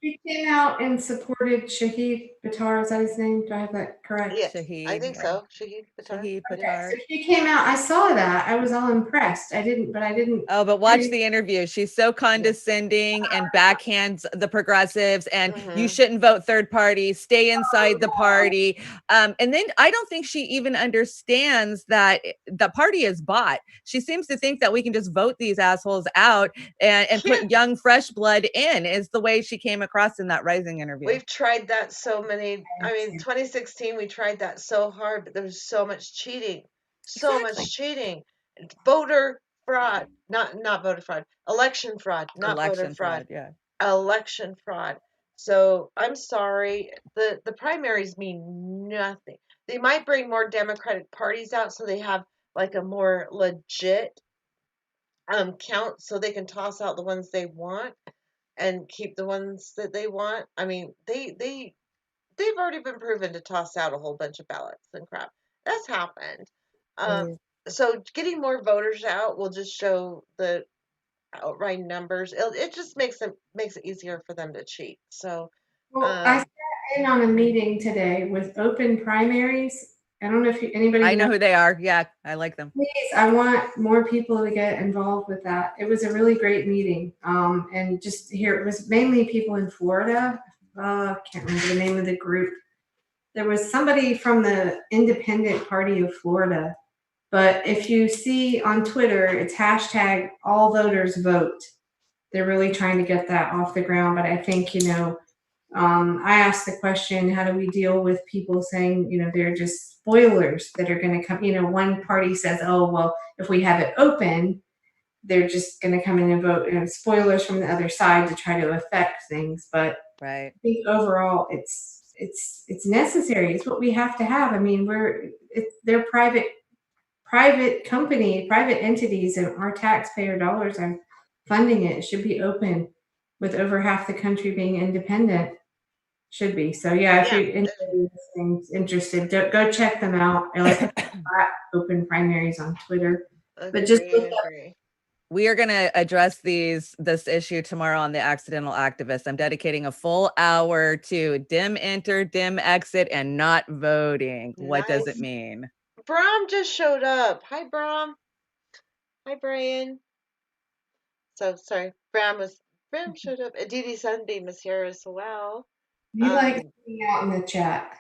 she came out and supported Shahid Buttar. Is that his name? Do I have that correct? Yes, I Shahid, think yeah. so. Shahid Buttar. Shahid Okay, Buttar. so she came out. I saw that. I was all impressed. I didn't. Oh, but watch the interview. She's so condescending and backhands the progressives, and you Mhm. shouldn't vote third party, stay inside the party. And then I don't think she even understands that the party is bought. She seems to think that we can just vote these assholes out and put young, fresh blood in, is the way she came across in that Rising interview. We've tried that so many. I mean, 2016, we tried that so hard, but there was so much cheating. So Exactly. much cheating. Voter fraud. Not voter fraud. Election fraud. Not voter Election fraud. fraud, yeah. Election fraud. So I'm sorry. The primaries mean nothing. They might bring more Democratic parties out so they have like a more legit count so they can toss out the ones they want and keep the ones that they want. I mean, they've already been proven to toss out a whole bunch of ballots and crap. That's happened. So getting more voters out will just show the outright numbers. It just makes it easier for them to cheat. So, Well, I sat in on a meeting today with open primaries. I don't know if anybody. I know who they are. Yeah, I like them. Please, I want more people to get involved with that. It was a really great meeting. And just here, it was mainly people in Florida. I can't remember the name of the group. There was somebody from the Independent Party of Florida. But if you see on Twitter, it's hashtag all voters vote. They're really trying to get that off the ground. But I think, I asked the question, how do we deal with people saying, they're just spoilers that are going to come? One party says, oh, well, if we have it open, they're just going to come in and vote. Spoilers from the other side to try to affect things. But right. I think overall, it's necessary. It's what we have to have. I mean, they're private company, private entities, and our taxpayer dollars are funding it. It should be open, with over half the country being independent. Should be. So yeah, if you're interested, go check them out. I like open primaries on Twitter. But just we are going to address this issue tomorrow on The Accidental Activist. I'm dedicating a full hour to dim enter, dim exit, and not voting. What does it mean? Bram just showed up. Hi, Bram. Hi, Brian. So sorry, Bram showed up. Aditi Sunbeam is here as well. You like hanging out in the chat.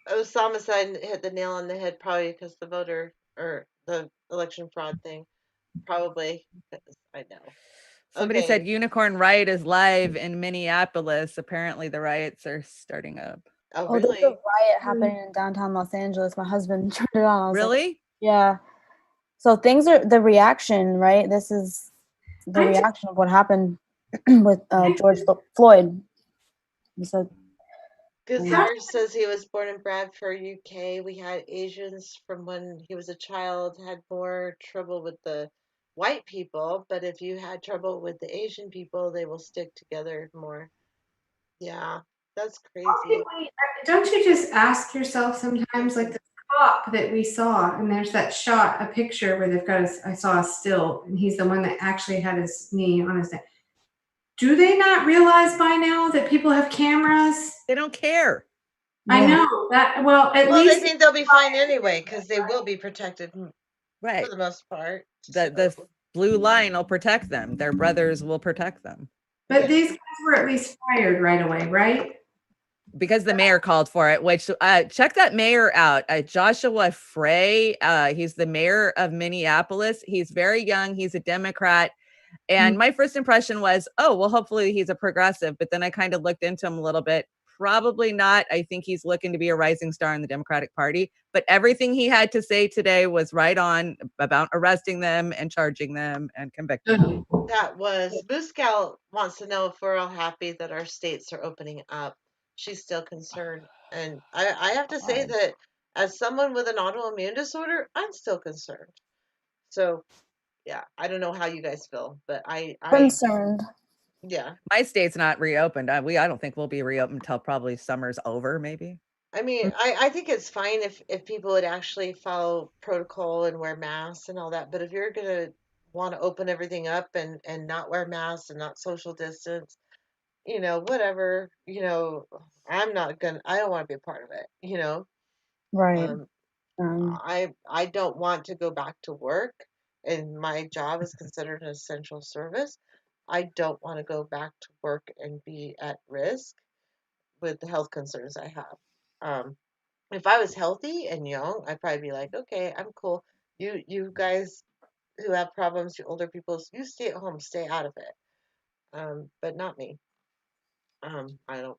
Osama said hit the nail on the head, probably because the voter or the election fraud thing. Probably, I know. Somebody said Unicorn Riot is live in Minneapolis. Apparently, the riots are starting up. Oh, really? There's a riot happening in downtown Los Angeles. My husband turned it on. Really? Like, yeah. So things are the reaction, right? This is the reaction of what happened with George Floyd. So, Gazar says he was born in Bradford, UK. We had Asians from when he was a child had more trouble with the white people, but if you had trouble with the Asian people, they will stick together more. Yeah, that's crazy. Don't you just ask yourself sometimes, like the cop that we saw, and there's that shot, a picture where they've got I saw a still, and he's the one that actually had his knee on his neck. Do they not realize by now that people have cameras? They don't care. I know that. Well, at least they think they'll be fine anyway because they will be protected, right? For the most part, the blue line will protect them. Their brothers will protect them. But these guys were at least fired right away, right? Because the mayor called for it. Which check that mayor out, Joshua Frey. He's the mayor of Minneapolis. He's very young. He's a Democrat. And my first impression was, oh, well, hopefully he's a progressive. But then I kind of looked into him a little bit. Probably not. I think he's looking to be a rising star in the Democratic Party. But everything he had to say today was right on about arresting them and charging them and convicting them. That was Buscal wants to know if we're all happy that our states are opening up. She's still concerned. And I have to say that as someone with an autoimmune disorder, I'm still concerned. So yeah, I don't know how you guys feel, but I Concerned. yeah. My state's not reopened. I don't think we'll be reopened until probably summer's over, maybe. I mean, I think it's fine if people would actually follow protocol and wear masks and all that, but if you're gonna want to open everything up and not wear masks and not social distance, whatever, I don't want to be a part of it. Right. I don't want to go back to work, and my job is considered an essential service. I don't want to go back to work and be at risk with the health concerns I have. If I was healthy and young, I'd probably be like, okay, I'm cool. You guys who have problems, you older people, you stay at home, stay out of it. But not me. I don't.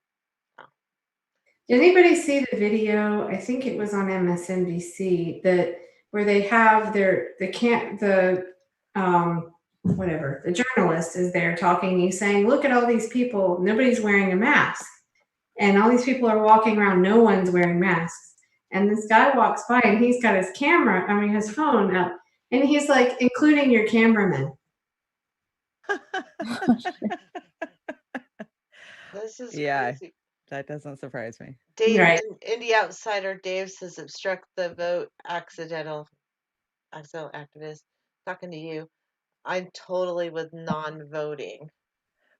Did anybody see the video? I think it was on MSNBC where they have the journalist is there talking. He's saying, "Look at all these people. Nobody's wearing a mask, and all these people are walking around. No one's wearing masks." And this guy walks by, and he's got his his phone up, and he's like, "Including your cameraman." This is Yeah. crazy. That doesn't surprise me. Dave, Right. Indie Outsider Dave says obstruct the vote, accidental activist. Talking to you. I'm totally with non-voting.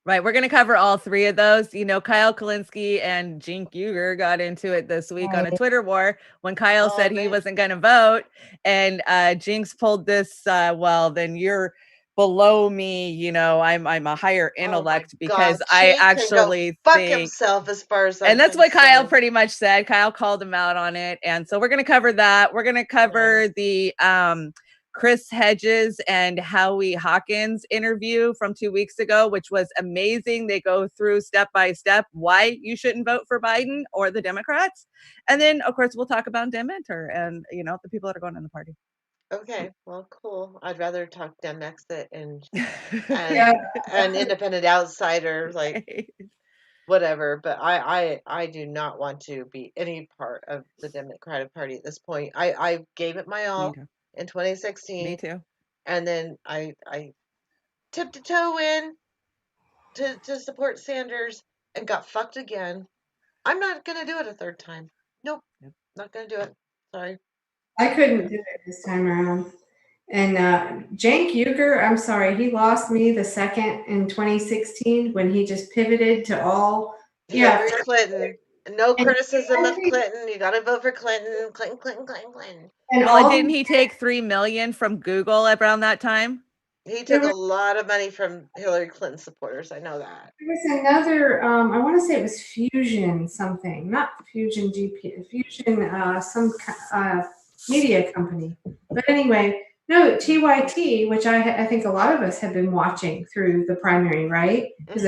Right. We're going to cover all three of those. Kyle Kalinske and Cenk Uygur got into it this week on a Twitter war when Kyle said he wasn't going to vote. And Jinx pulled this, well, then you're below me. I'm a higher intellect because I actually fuck think himself as far as I'm and that's what Kyle concerned. pretty much said. Kyle called him out on it. And so we're going to cover that. We're going to cover the Chris Hedges and Howie Hawkins interview from 2 weeks ago, which was amazing. They go through step by step why you shouldn't vote for Biden or the Democrats. And then, of course, we'll talk about Dementor and, the people that are going in the party. Okay, well, cool. I'd rather talk Demexit and Yeah. an independent outsider, like whatever. But I do not want to be any part of the Democratic Party at this point. I gave it my all in 2016. Me too. And then I tipped a toe in to support Sanders and got fucked again. I'm not gonna do it a third time. Nope, not gonna do it. Sorry. I couldn't do it this time around. And Cenk Uygur, I'm sorry, he lost me the second in 2016 when he just pivoted to all. Hillary Clinton. No criticism of Clinton. You gotta vote for Clinton. Clinton. And didn't he take $3 million from Google around that time? He took a lot of money from Hillary Clinton supporters. I know that. There was another, I want to say it was Fusion something, not Fusion GP, Fusion, some media company. But anyway, no, TYT, which I think a lot of us have been watching through the primary, right? Because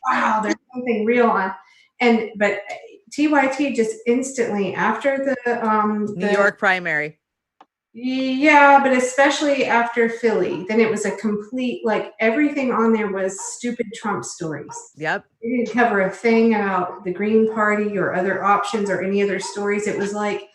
wow, there's something real on. But TYT just instantly after the New York primary. Yeah, but especially after Philly, then it was a complete, like, everything on there was stupid Trump stories. Yep. They didn't cover a thing about the Green Party or other options or any other stories. It was like,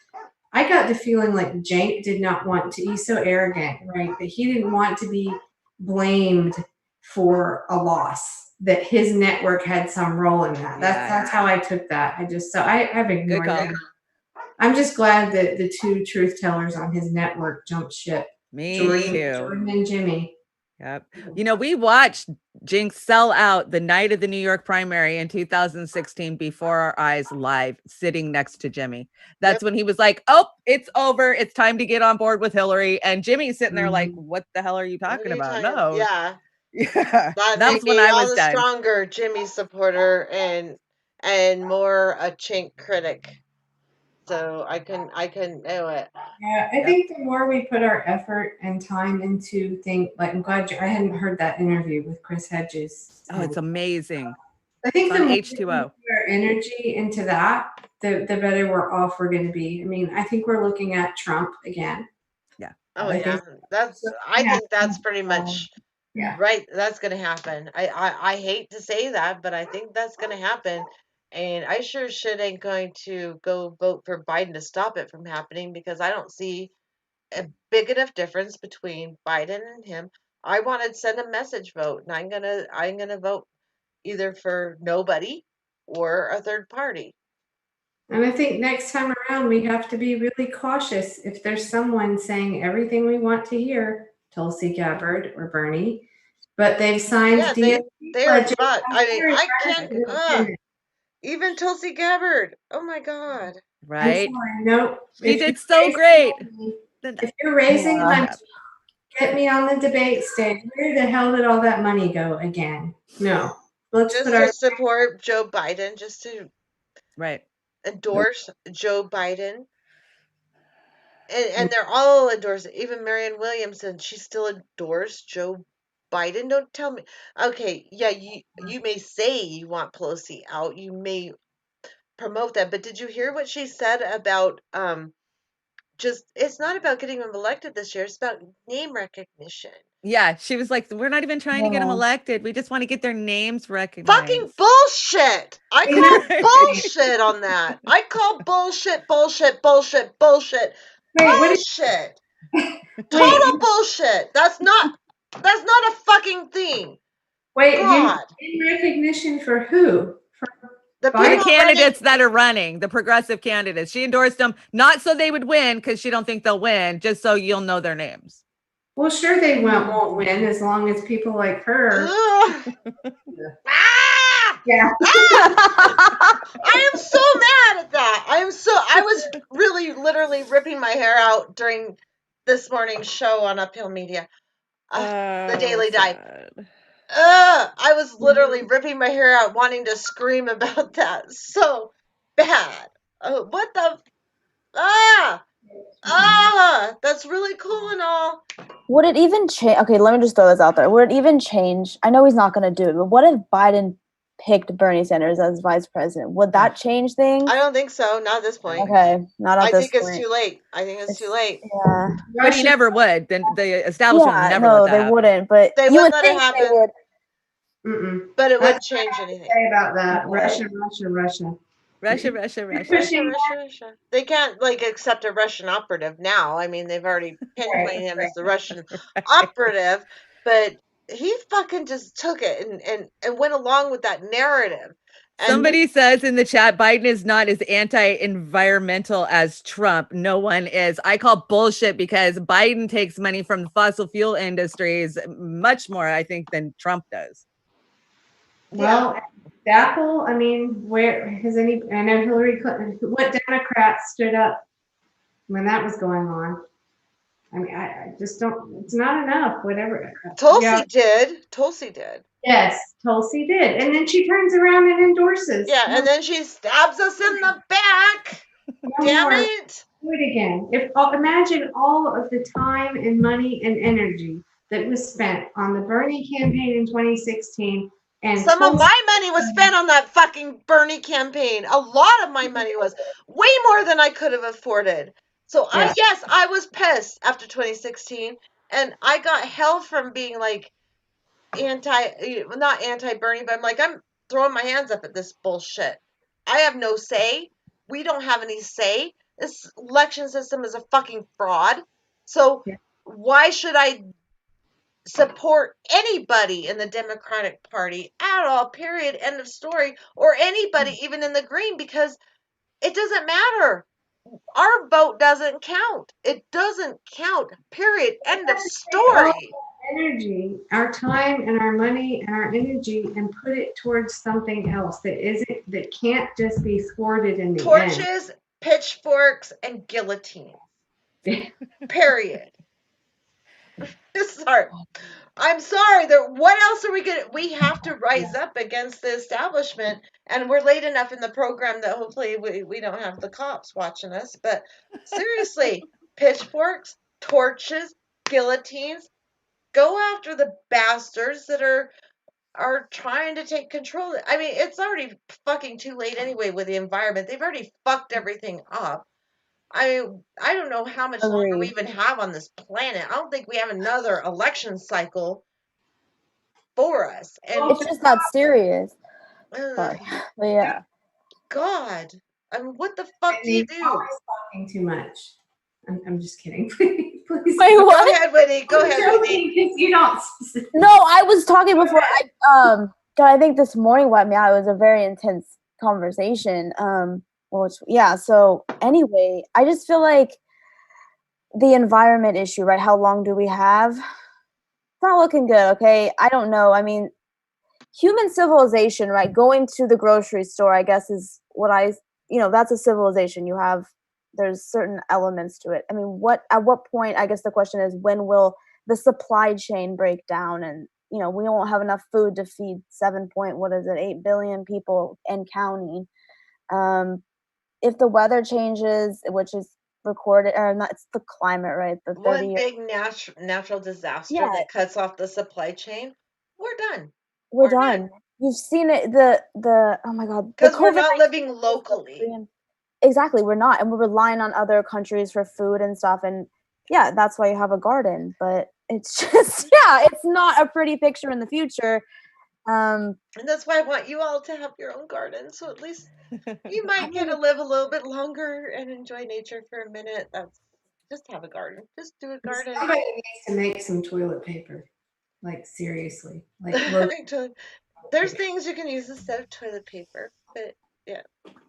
I got the feeling like Cenk did not want to, he's so arrogant, right? That he didn't want to be blamed for a loss, that his network had some role in that. That's how I took that. I've ignored that. I'm just glad that the two truth tellers on his network jumped ship. Me too. Jordan and Jimmy. Yep. We watched Jinx sell out the night of the New York primary in 2016 before our eyes live, sitting next to Jimmy. That's when he was like, oh, it's over. It's time to get on board with Hillary. And Jimmy's sitting there like, what the hell are you talking about? No. Yeah. That was when I was done. Stronger Jimmy supporter and more a Cenk critic. So I couldn't know it. Yeah, I think the more we put our effort and time into I'm glad I hadn't heard that interview with Chris Hedges. Oh, it's amazing. I think the more H2O. we put our energy into that, the better we're off we're going to be. I mean, I think we're looking at Trump again. Yeah. Oh yeah, I think that's pretty much right. That's going to happen. I hate to say that, but I think that's going to happen. And I sure shit ain't going to go vote for Biden to stop it from happening because I don't see a big enough difference between Biden and him. I want to send a message vote, and I'm gonna vote either for nobody or a third party. And I think next time around, we have to be really cautious. If there's someone saying everything we want to hear, Tulsi Gabbard or Bernie, but they've signed Yeah, DSC they are pledges, but I mean very I hard can't to defend it. even Tulsi Gabbard. Oh my God. I'm Right? sorry, nope. She If did you're so raising great. money- Then- If you're raising Yeah. money, get me on the debate stage. Where the hell did all that money go again? No. Let's Just put our to support Joe Biden, just to Right. endorse Joe Biden. And they're all endorsed. Even Marianne Williamson, she still endorsed Joe Biden. Don't tell me. Okay, yeah, you may say you want Pelosi out. You may promote that, but did you hear what she said about just it's not about getting them elected this year, it's about name recognition. Yeah, she was like, we're not even trying to get them Yeah. elected. We just want to get their names recognized. Fucking bullshit. I You call know- bullshit on that. I call bullshit, bullshit, bullshit, bullshit, Wait, what is bullshit. wait, Total bullshit. That's not a fucking thing. wait, God. in recognition for who? For The Biden? people The candidates that are running, the progressive candidates. She endorsed them not so they would win because she don't think they'll win, just so you'll know their names. Well, sure they won't win as long as people like her. Ugh. Ah! Yeah. I am so mad at that. I was really literally ripping my hair out during this morning's show on Uphill Media. The Daily Dive. I was literally ripping my hair out wanting to scream about that. So bad. Oh, what the that's really cool and all. Would it even change? Okay, let me just throw this out there. Would it even change? I know he's not going to do it, but what if Biden picked Bernie Sanders as vice president? Would that change things? I don't think so. Not at this point. Okay, not at I this think point. it's too late. I think it's too late. Yeah. But he never would. Then the establishment would never let that they happen. wouldn't. But They you wouldn't would let it think they happen. would. Mm-mm. But it wouldn't That's what change I have to anything. say about that. Okay. Russia. Russia. They can't accept a Russian operative now. I mean, they've already pinpointed him as the Russian operative, but he fucking just took it and went along with that narrative. And Somebody says in the chat, Biden is not as anti-environmental as Trump. No one is. I call bullshit because Biden takes money from the fossil fuel industries much more, I think, than Trump does. Well, Apple, I mean, where has I know Hillary Clinton, what Democrats stood up when that was going on? I mean, I just don't, it's not enough, whatever. Tulsi did. Yes, Tulsi did. And then she turns around and endorses. Yeah, and then she stabs us in the back. Damn it. Do it again. Imagine all of the time and money and energy that was spent on the Bernie campaign in 2016. And some of my money was spent on that fucking Bernie campaign. A lot of my money was way more than I could have afforded. So yes, I was pissed after 2016, and I got hell from being like not anti-Bernie, but I'm throwing my hands up at this bullshit. I have no say. We don't have any say. This election system is a fucking fraud. So why should I support anybody in the Democratic Party at all, period, end of story, or anybody even in the Green, because it doesn't matter. Our vote doesn't count. It doesn't count, period, end of story. Energy, our time and our money and our energy, and put it towards something else that can't just be thwarted in the Torches, end. pitchforks, and guillotines. Period. Sorry. I'm sorry. What else are we gonna? We have to rise up against the establishment, and we're late enough in the program that hopefully we don't have the cops watching us. But seriously, pitchforks, torches, guillotines, go after the bastards that are trying to take control. I mean, it's already fucking too late anyway with the environment. They've already fucked everything up. I don't know how much longer we even have on this planet. I don't think we have another election cycle for us. And it's just not serious. Sorry. But yeah. God. I mean, what the fuck do you Whitney, you're do? always talking too much. I'm just kidding. Please. Wait, Go what? ahead, Whitney. Go I'm ahead, Whitney. joking because you don't. No, I was talking before. God, I think this morning wiped me out. It was a very intense conversation. Yeah. So anyway, I just feel like the environment issue, right? How long do we have? It's not looking good. Okay, I don't know. I mean, human civilization, right? Going to the grocery store, I guess, is what that's a civilization. There's certain elements to it. I mean, at what point, I guess the question is, when will the supply chain break down? And, we won't have enough food to feed 8 billion people and counting. If the weather changes, which is recorded, or not, it's the climate, right? The 30 One year, big natural disaster yeah, that cuts off the supply chain, we're done. we're not. done. You've seen it, the oh my God, the Because we're not COVID-19 living is locally. Korean. Exactly, we're not, and we're relying on other countries for food and stuff, and yeah, that's why you have a garden. But it's just, yeah, it's not a pretty picture in the future. And that's why I want you all to have your own garden, so at least you might get to live a little bit longer and enjoy nature for a minute. Just have a garden. Just do a garden. Somebody needs to make some toilet paper. Like, seriously. Like, There's things you can use instead of toilet paper, but yeah.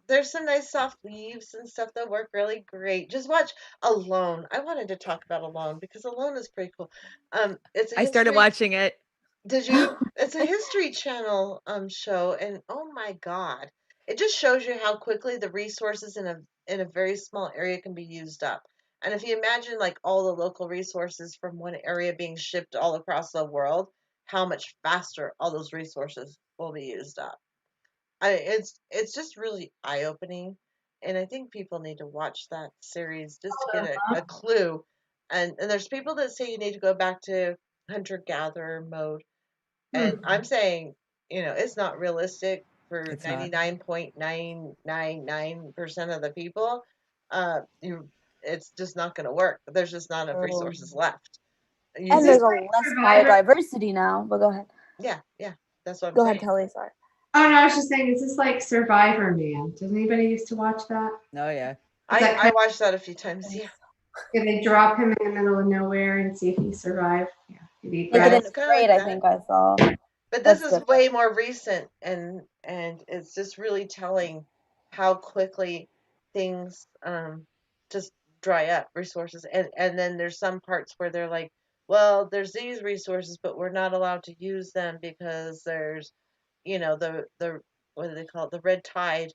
There's some nice soft leaves and stuff that work really great. Just watch Alone. I wanted to talk about Alone because Alone is pretty cool. It's a I started history. watching it. Did you? It's a History Channel show, and oh my God, it just shows you how quickly the resources in a very small area can be used up. And if you imagine like all the local resources from one area being shipped all across the world, how much faster all those resources will be used up. It's just really eye opening, and I think people need to watch that series just to get a clue. And there's people that say you need to go back to hunter gatherer mode, and I'm saying, it's not realistic for It's not. 99.999% of the people. It's just not going to work. There's just not enough resources left. And there's a less biodiversity now. But go ahead. Yeah, that's what I'm Go saying. ahead, Kelly. Sorry. Oh no, I was just saying, is this like Survivor Man? Does anybody used to watch that? Oh yeah. I watched that a few times. Yeah. Did they drop him in the middle of nowhere and see if he survived? Yeah. Did he Like Yeah, it it's in kinda Braid, like I that. think I saw. But this That's is different. way more recent, and it's just really telling how quickly things just dry up, resources, and then there's some parts where they're like, well, there's these resources, but we're not allowed to use them because there's, the what do they call it, the red tide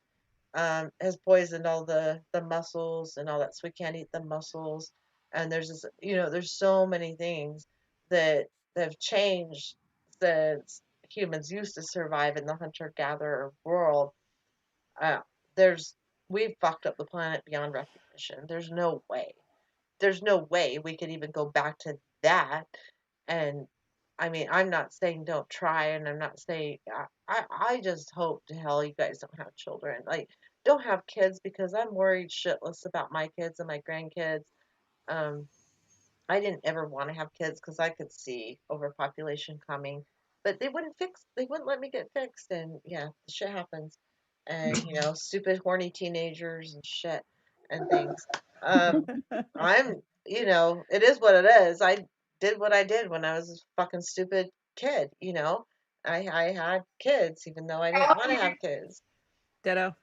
has poisoned all the mussels and all that, so we can't eat the mussels. And there's this, there's so many things that have changed since humans used to survive in the hunter-gatherer world. Uh, there's We've fucked up the planet beyond recognition. There's no way we could even go back to that. And I mean, I'm not saying don't try, and I'm not saying I just hope to hell you guys don't have children. Like, don't have kids, because I'm worried shitless about my kids and my grandkids. Um, I didn't ever want to have kids because I could see overpopulation coming, but they wouldn't let me get fixed, and yeah, shit happens, and stupid horny teenagers and shit and things. I'm, it is what it is. I did what I did when I was a fucking stupid kid. I had kids even though I didn't want to have kids. Ditto.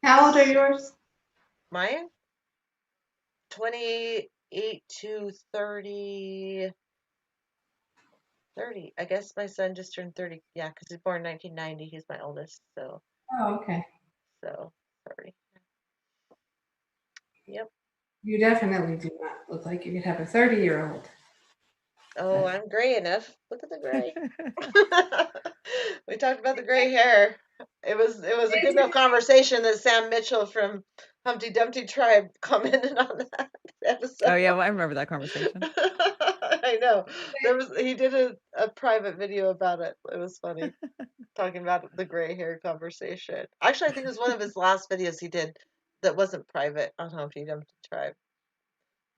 How old are yours? Mine, 28 to 30. 30. I guess my son just turned 30. Yeah, because he's born in 1990. He's my oldest. So Oh, okay. 30. Yep. You definitely do not look like you could have a 30-year-old. Oh, I'm gray enough. Look at the gray. We talked about the gray hair. It was a good enough conversation that Sam Mitchell from Humpty Dumpty Tribe commented on that episode. Oh yeah, well, I remember that conversation. I know. He did a private video about it. It was funny. Talking about the gray hair conversation. Actually, I think it was one of his last videos he did that wasn't private on Humpty Dumpty Tribe.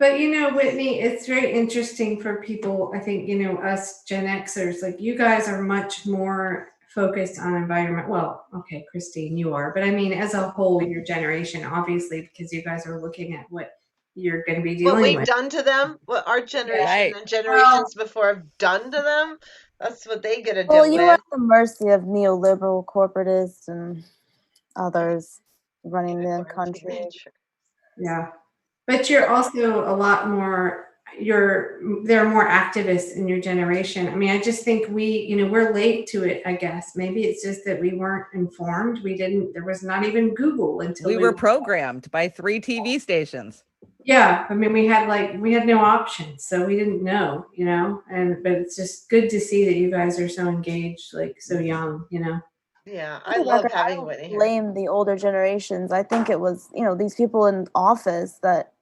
But Whitney, it's very interesting for people. I think, us Gen Xers, like you guys are much more focused on environment. Well, okay, Christine, you are, but I mean, as a whole, your generation, obviously, because you guys are looking at what you're going to be What dealing we've with. done to them, what our generation Right. and generations before have done to them, that's what they get to Well, deal you're with. at the mercy of neoliberal corporatists and others running the Unicorn country. teenager. Yeah. But you're also a lot more, there are more activists in your generation. I mean, I just think we're late to it, I guess. Maybe it's just that we weren't informed. There was not even Google until We were programmed by 3 TV stations. Yeah, I mean, we had no options, so we didn't know, but it's just good to see that you guys are so engaged, like so young, Yeah, I love having Whitney here. Blame the older generations. I think it was, these people in office that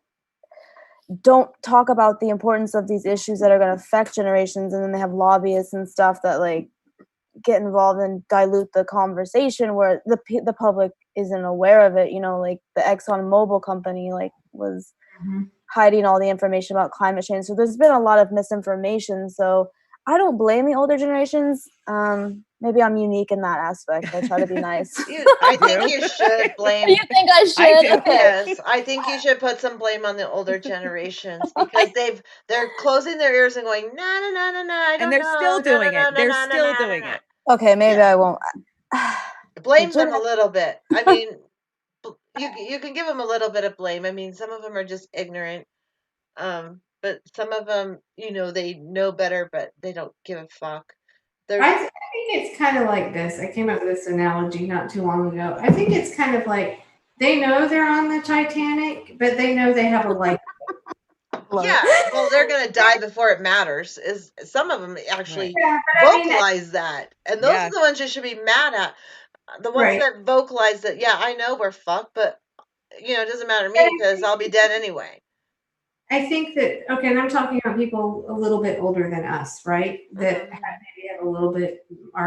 don't talk about the importance of these issues that are going to affect generations, and then they have lobbyists and stuff that like get involved and dilute the conversation where the public isn't aware of it. Like the ExxonMobil company was hiding all the information about climate change. So there's been a lot of misinformation. So I don't blame the older generations. Maybe I'm unique in that aspect. I try to be nice. I think you should blame. You think I should? I do. Okay. Yes, I think you should put some blame on the older generations because they're closing their ears and going, no, no, no, no, no, I don't And they're know. still no, doing no, it. no, They're no, no, still no, no, doing no." it. Okay, maybe Yeah. I won't. Blame them a little bit. I mean, you can give them a little bit of blame. I mean, some of them are just ignorant. But some of them, they know better, but they don't give a fuck. I think it's kind of like this. I came up with this analogy not too long ago. I think it's kind of like they know they're on the Titanic, but they know they have a life. Yeah, well, they're gonna die before it matters. Is some of them actually vocalize that, and those are the ones you should be mad at. The ones that vocalize that. Yeah, I know we're fucked, but it doesn't matter to me because I'll be dead anyway. I think that and I'm talking about people a little bit older than us, right? That maybe are a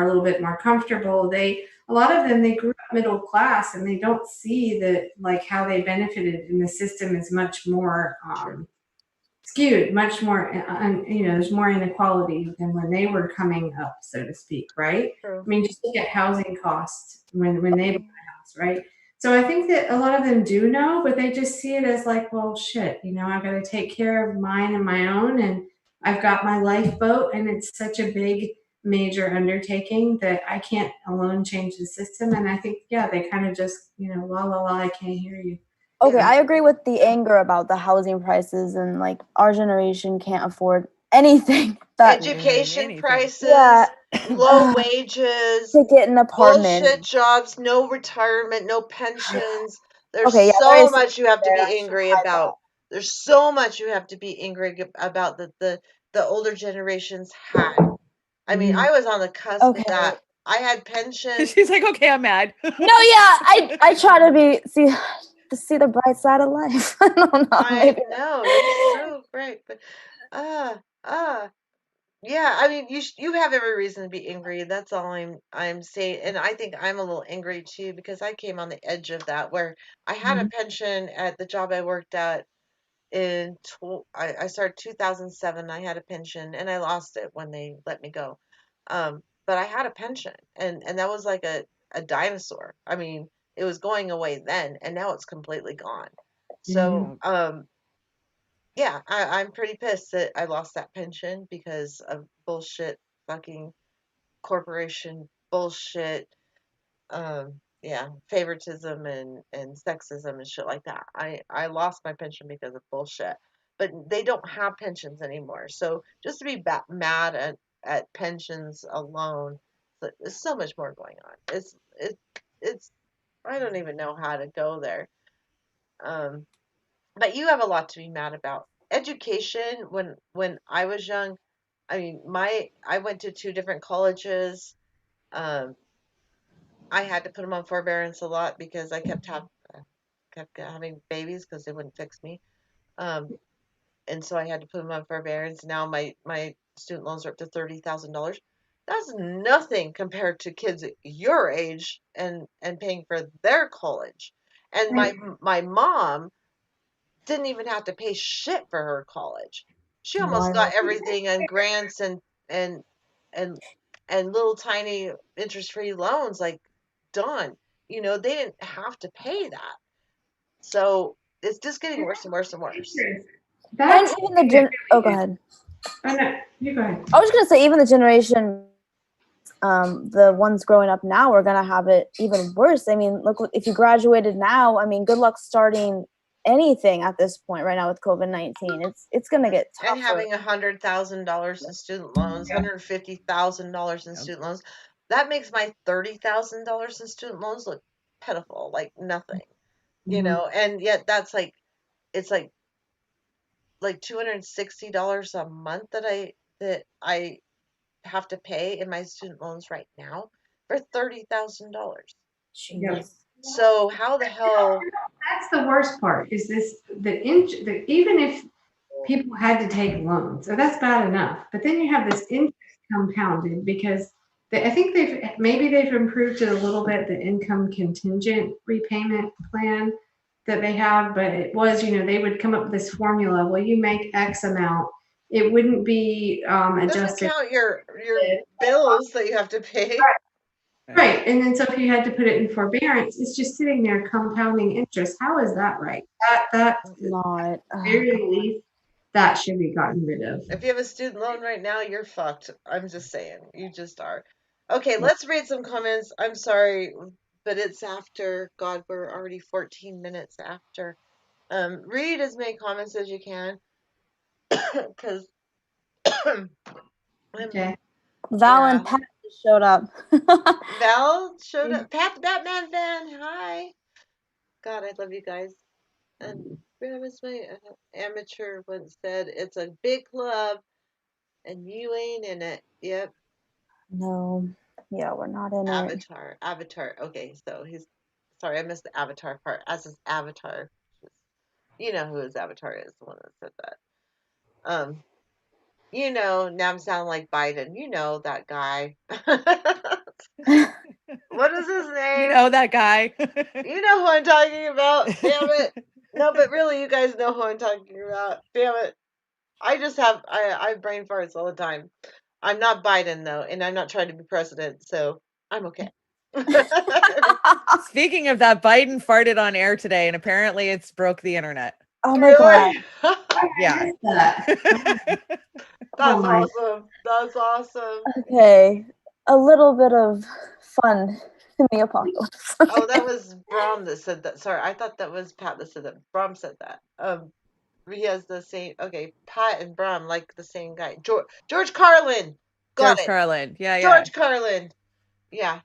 little bit more comfortable. A lot of them, they grew up middle class and they don't see that like how they benefited, and the system is much more skewed, much more, there's more inequality than when they were coming up, so to speak, right? True. I mean, just look at housing costs when they bought a house, right? So I think that a lot of them do know, but they just see it as like, well, shit, I've got to take care of mine and my own, and I've got my lifeboat, and it's such a big, major undertaking that I can't alone change the system. And I think, they kind of just, la la la, I can't hear you. Okay, I agree with the anger about the housing prices and like our generation can't afford anything. Education prices, low wages, to get an apartment, bullshit jobs, no retirement, no pensions. There's Okay, so much you have to be angry about. There's so much you have to be angry about that the older generations had. I mean, I was on the cusp of that. I had pension. She's like, okay, I'm mad. No, I try to see the bright side of life. I don't know. I know you're so great, but yeah. I mean, you have every reason to be angry. That's all I'm saying, and I think I'm a little angry too because I came on the edge of that where I had a pension at the job I worked at. I started 2007. I had a pension, and I lost it when they let me go. But I had a pension, and that was like a dinosaur. I mean, it was going away then, and now it's completely gone. So, yeah, I'm pretty pissed that I lost that pension because of bullshit fucking corporation bullshit. Yeah, favoritism and sexism and shit like that. I lost my pension because of bullshit. But they don't have pensions anymore. So just to be mad at pensions alone, there's so much more going on. It's I don't even know how to go there. But you have a lot to be mad about. Education, when I was young, I mean, I went to 2 different colleges. Um, I had to put them on forbearance a lot because I kept having babies because they wouldn't fix me. And so I had to put them on forbearance. Now my student loans are up to $30,000. That's nothing compared to kids your age and paying for their college. And my mom didn't even have to pay shit for her college. She almost got everything on grants and and little tiny interest-free loans, like, done. You know, they didn't have to pay that. So it's just getting worse and worse and worse. And That's even the oh, go ahead. Oh, no, you go ahead. I was gonna say, even the generation, the ones growing up now are gonna have it even worse. I mean, look, if you graduated now, I mean, good luck starting anything at this point right now with COVID-19. It's gonna get tougher. And having $100,000 in student loans, $150,000 in student loans, that makes my $30,000 in student loans look pitiful, like nothing, you know. And yet that's like, it's like $260 a month that I have to pay in my student loans right now for $30,000. Yes. So how the hell? That's the worst part. Is this even if people had to take loans, so that's bad enough. But then you have this interest compounded because I think they've improved it a little bit, the income contingent repayment plan that they have. But it was, they would come up with this formula. Well, you make X amount. It wouldn't be Doesn't adjusted. count your bills that you have to pay. Right. And then so if you had to put it in forbearance, it's just sitting there compounding interest. How is that right? That's not very least that should be gotten rid of. If you have a student loan right now, you're fucked. I'm just saying. You just are. Okay, let's read some comments. I'm sorry, but it's after. God, we're already 14 minutes after. Read as many comments as you can. Because Okay. Val and Pat just showed up. Val showed up. Pat the Batman fan. Hi. God, I love you guys. And where was my amateur once said, it's a big club and you ain't in it. Yep. No. Yeah, we're not in it. Avatar. Okay, so he's sorry, I missed the Avatar part. As his Avatar. You know who his Avatar is, the one that said that. Now I'm sounding like Biden. You know that guy. What is his name? You know that guy. You know who I'm talking about. Damn it. No, but really, you guys know who I'm talking about. Damn it. I have brain farts all the time. I'm not Biden, though, and I'm not trying to be president, so I'm okay. Speaking of that, Biden farted on air today, and apparently it's broke the internet. Oh my God. Yeah. That's awesome. That's awesome. Okay. A little bit of fun in the apocalypse. Oh, that was Brom that said that. Sorry, I thought that was Pat that said that. Brom said that. He has the same. Okay, Pat and Brom like the same guy. George Carlin. George Carlin. Yeah. George Carlin. Yeah,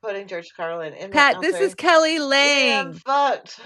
putting George Carlin in. Pat, this is Kelly Lang. Yeah, I'm fucked.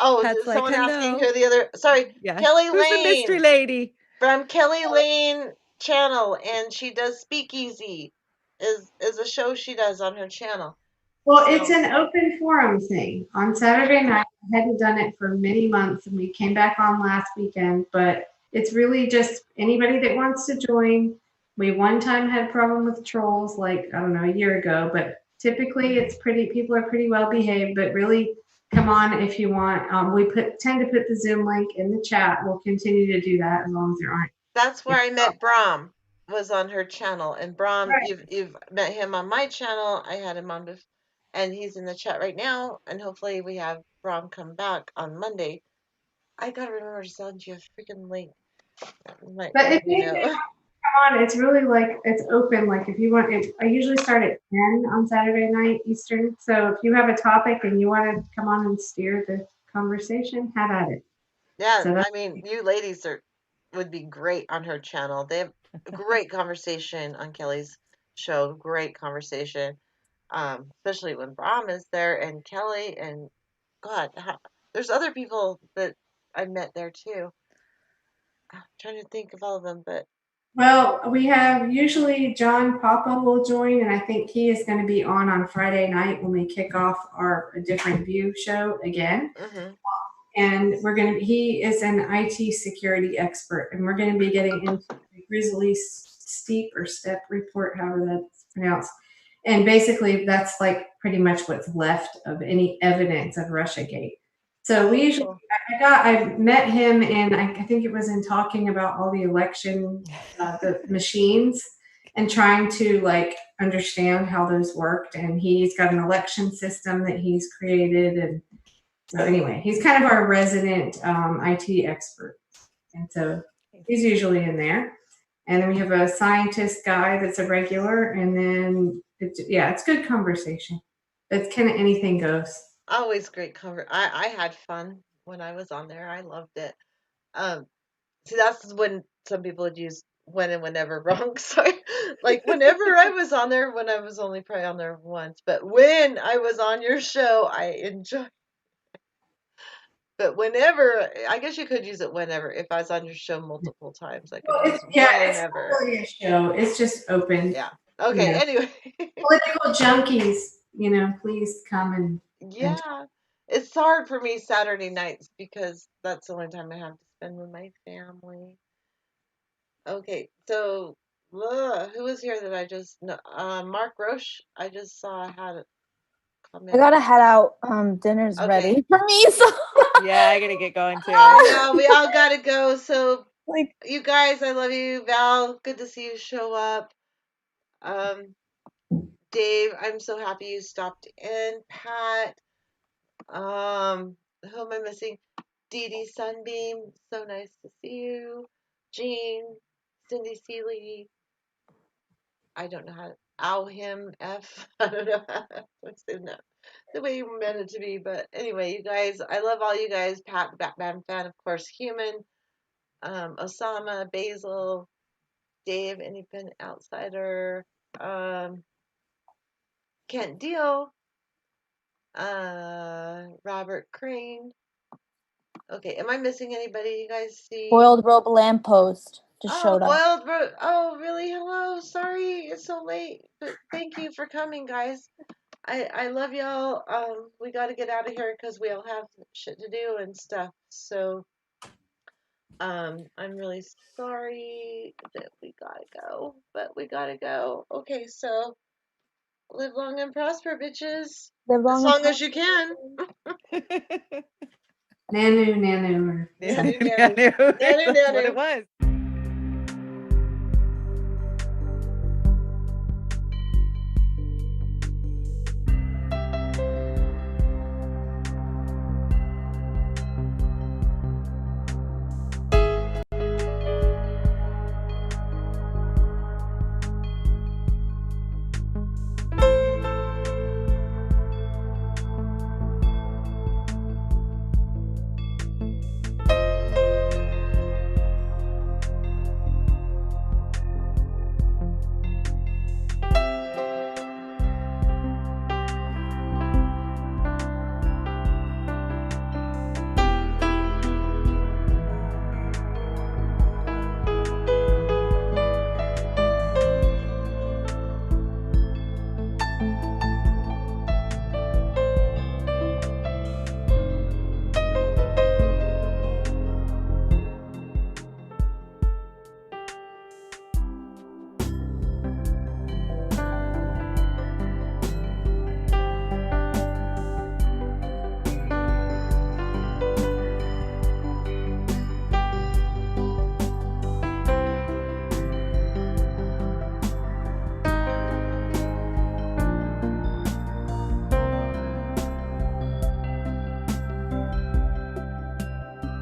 Oh, Pat's someone like, asking who the other. Sorry, yeah. Kelly Who's Lane. the mystery lady? From Kelly Lane channel, and she does Speakeasy. Is a show she does on her channel. Well, it's an open forum thing. On Saturday night, I hadn't done it for many months, and we came back on last weekend, but it's really just anybody that wants to join. We one time had a problem with trolls, like, I don't know, a year ago, but typically people are pretty well behaved, but really come on if you want. We tend to put the Zoom link in the chat. We'll continue to do that as long as there aren't. That's where I met Brom, was on her channel. And Brom, you've met him on my channel. I had him on and he's in the chat right now. And hopefully we have Brom come back on Monday. I gotta remember to send you a freaking link. But if you come on, it's really like it's open. Like if you want, I usually start at 10 on Saturday night Eastern. So if you have a topic and you want to come on and steer the conversation, have at it. Yeah, so I mean, you ladies would be great on her channel. They have a great conversation on Kelly's show. Great conversation, especially when Brom is there and Kelly and God, there's other people that I met there too. I'm trying to think of all of them, but well, we have usually John Papa will join, and I think he is going to be on Friday night when we kick off our A Different View show again. Mm-hmm. And he is an IT security expert, and we're going to be getting into the Grizzly Steep or Step report, however that's pronounced. And basically, that's like pretty much what's left of any evidence of Russiagate. So we usually, I met him, and I think it was in talking about all the election, the machines. and trying to like understand how those worked. And he's got an election system that he's created. And so anyway, he's kind of our resident IT expert. And so he's usually in there. And then we have a scientist guy that's a regular. And then, it's good conversation. It's kind of anything goes. Always great cover. I had fun when I was on there. I loved it. See, that's when some people would use when and whenever wrong. Sorry. Like whenever I was on there, when I was only probably on there once, but when I was on your show, I enjoyed. But whenever, I guess you could use it whenever. If I was on your show multiple times, I could use It's not whenever. really a show. It's just open. Yeah. Okay. Yeah. Anyway. Political junkies, please come and. Yeah. It's hard for me Saturday nights because that's the only time I have to spend with my family. Okay, so who was here that I just no, Mark Roche? I just saw had a comment. I gotta head out. Dinner's Okay. ready for me, so Yeah, I gotta get going too. Yeah, we all gotta go. So like, you guys, I love you. Val, good to see you show up. Dave, I'm so happy you stopped in. Pat, who am I missing? Dee Dee Sunbeam, so nice to see you. Jean, Cindy Seeley. I don't know how to ow him F. I don't know how to say that the way you meant it to be. But anyway, you guys, I love all you guys. Pat, Batman fan, of course, Human, Osama, Basil, Dave, Independent Outsider, Kent Deal, Robert Crane. Okay, am I missing anybody? You guys see? boiled rope lamppost just showed up. Boiled rope. Oh, really? Hello. Sorry, it's so late. But thank you for coming, guys. I love y'all. We got to get out of here because we all have shit to do and stuff. So, I'm really sorry that we gotta go, but we gotta go. Okay, so live long and prosper, bitches. Live long As and long as you can. Nanu. Nanu, nanu. Nanu. That's what it was.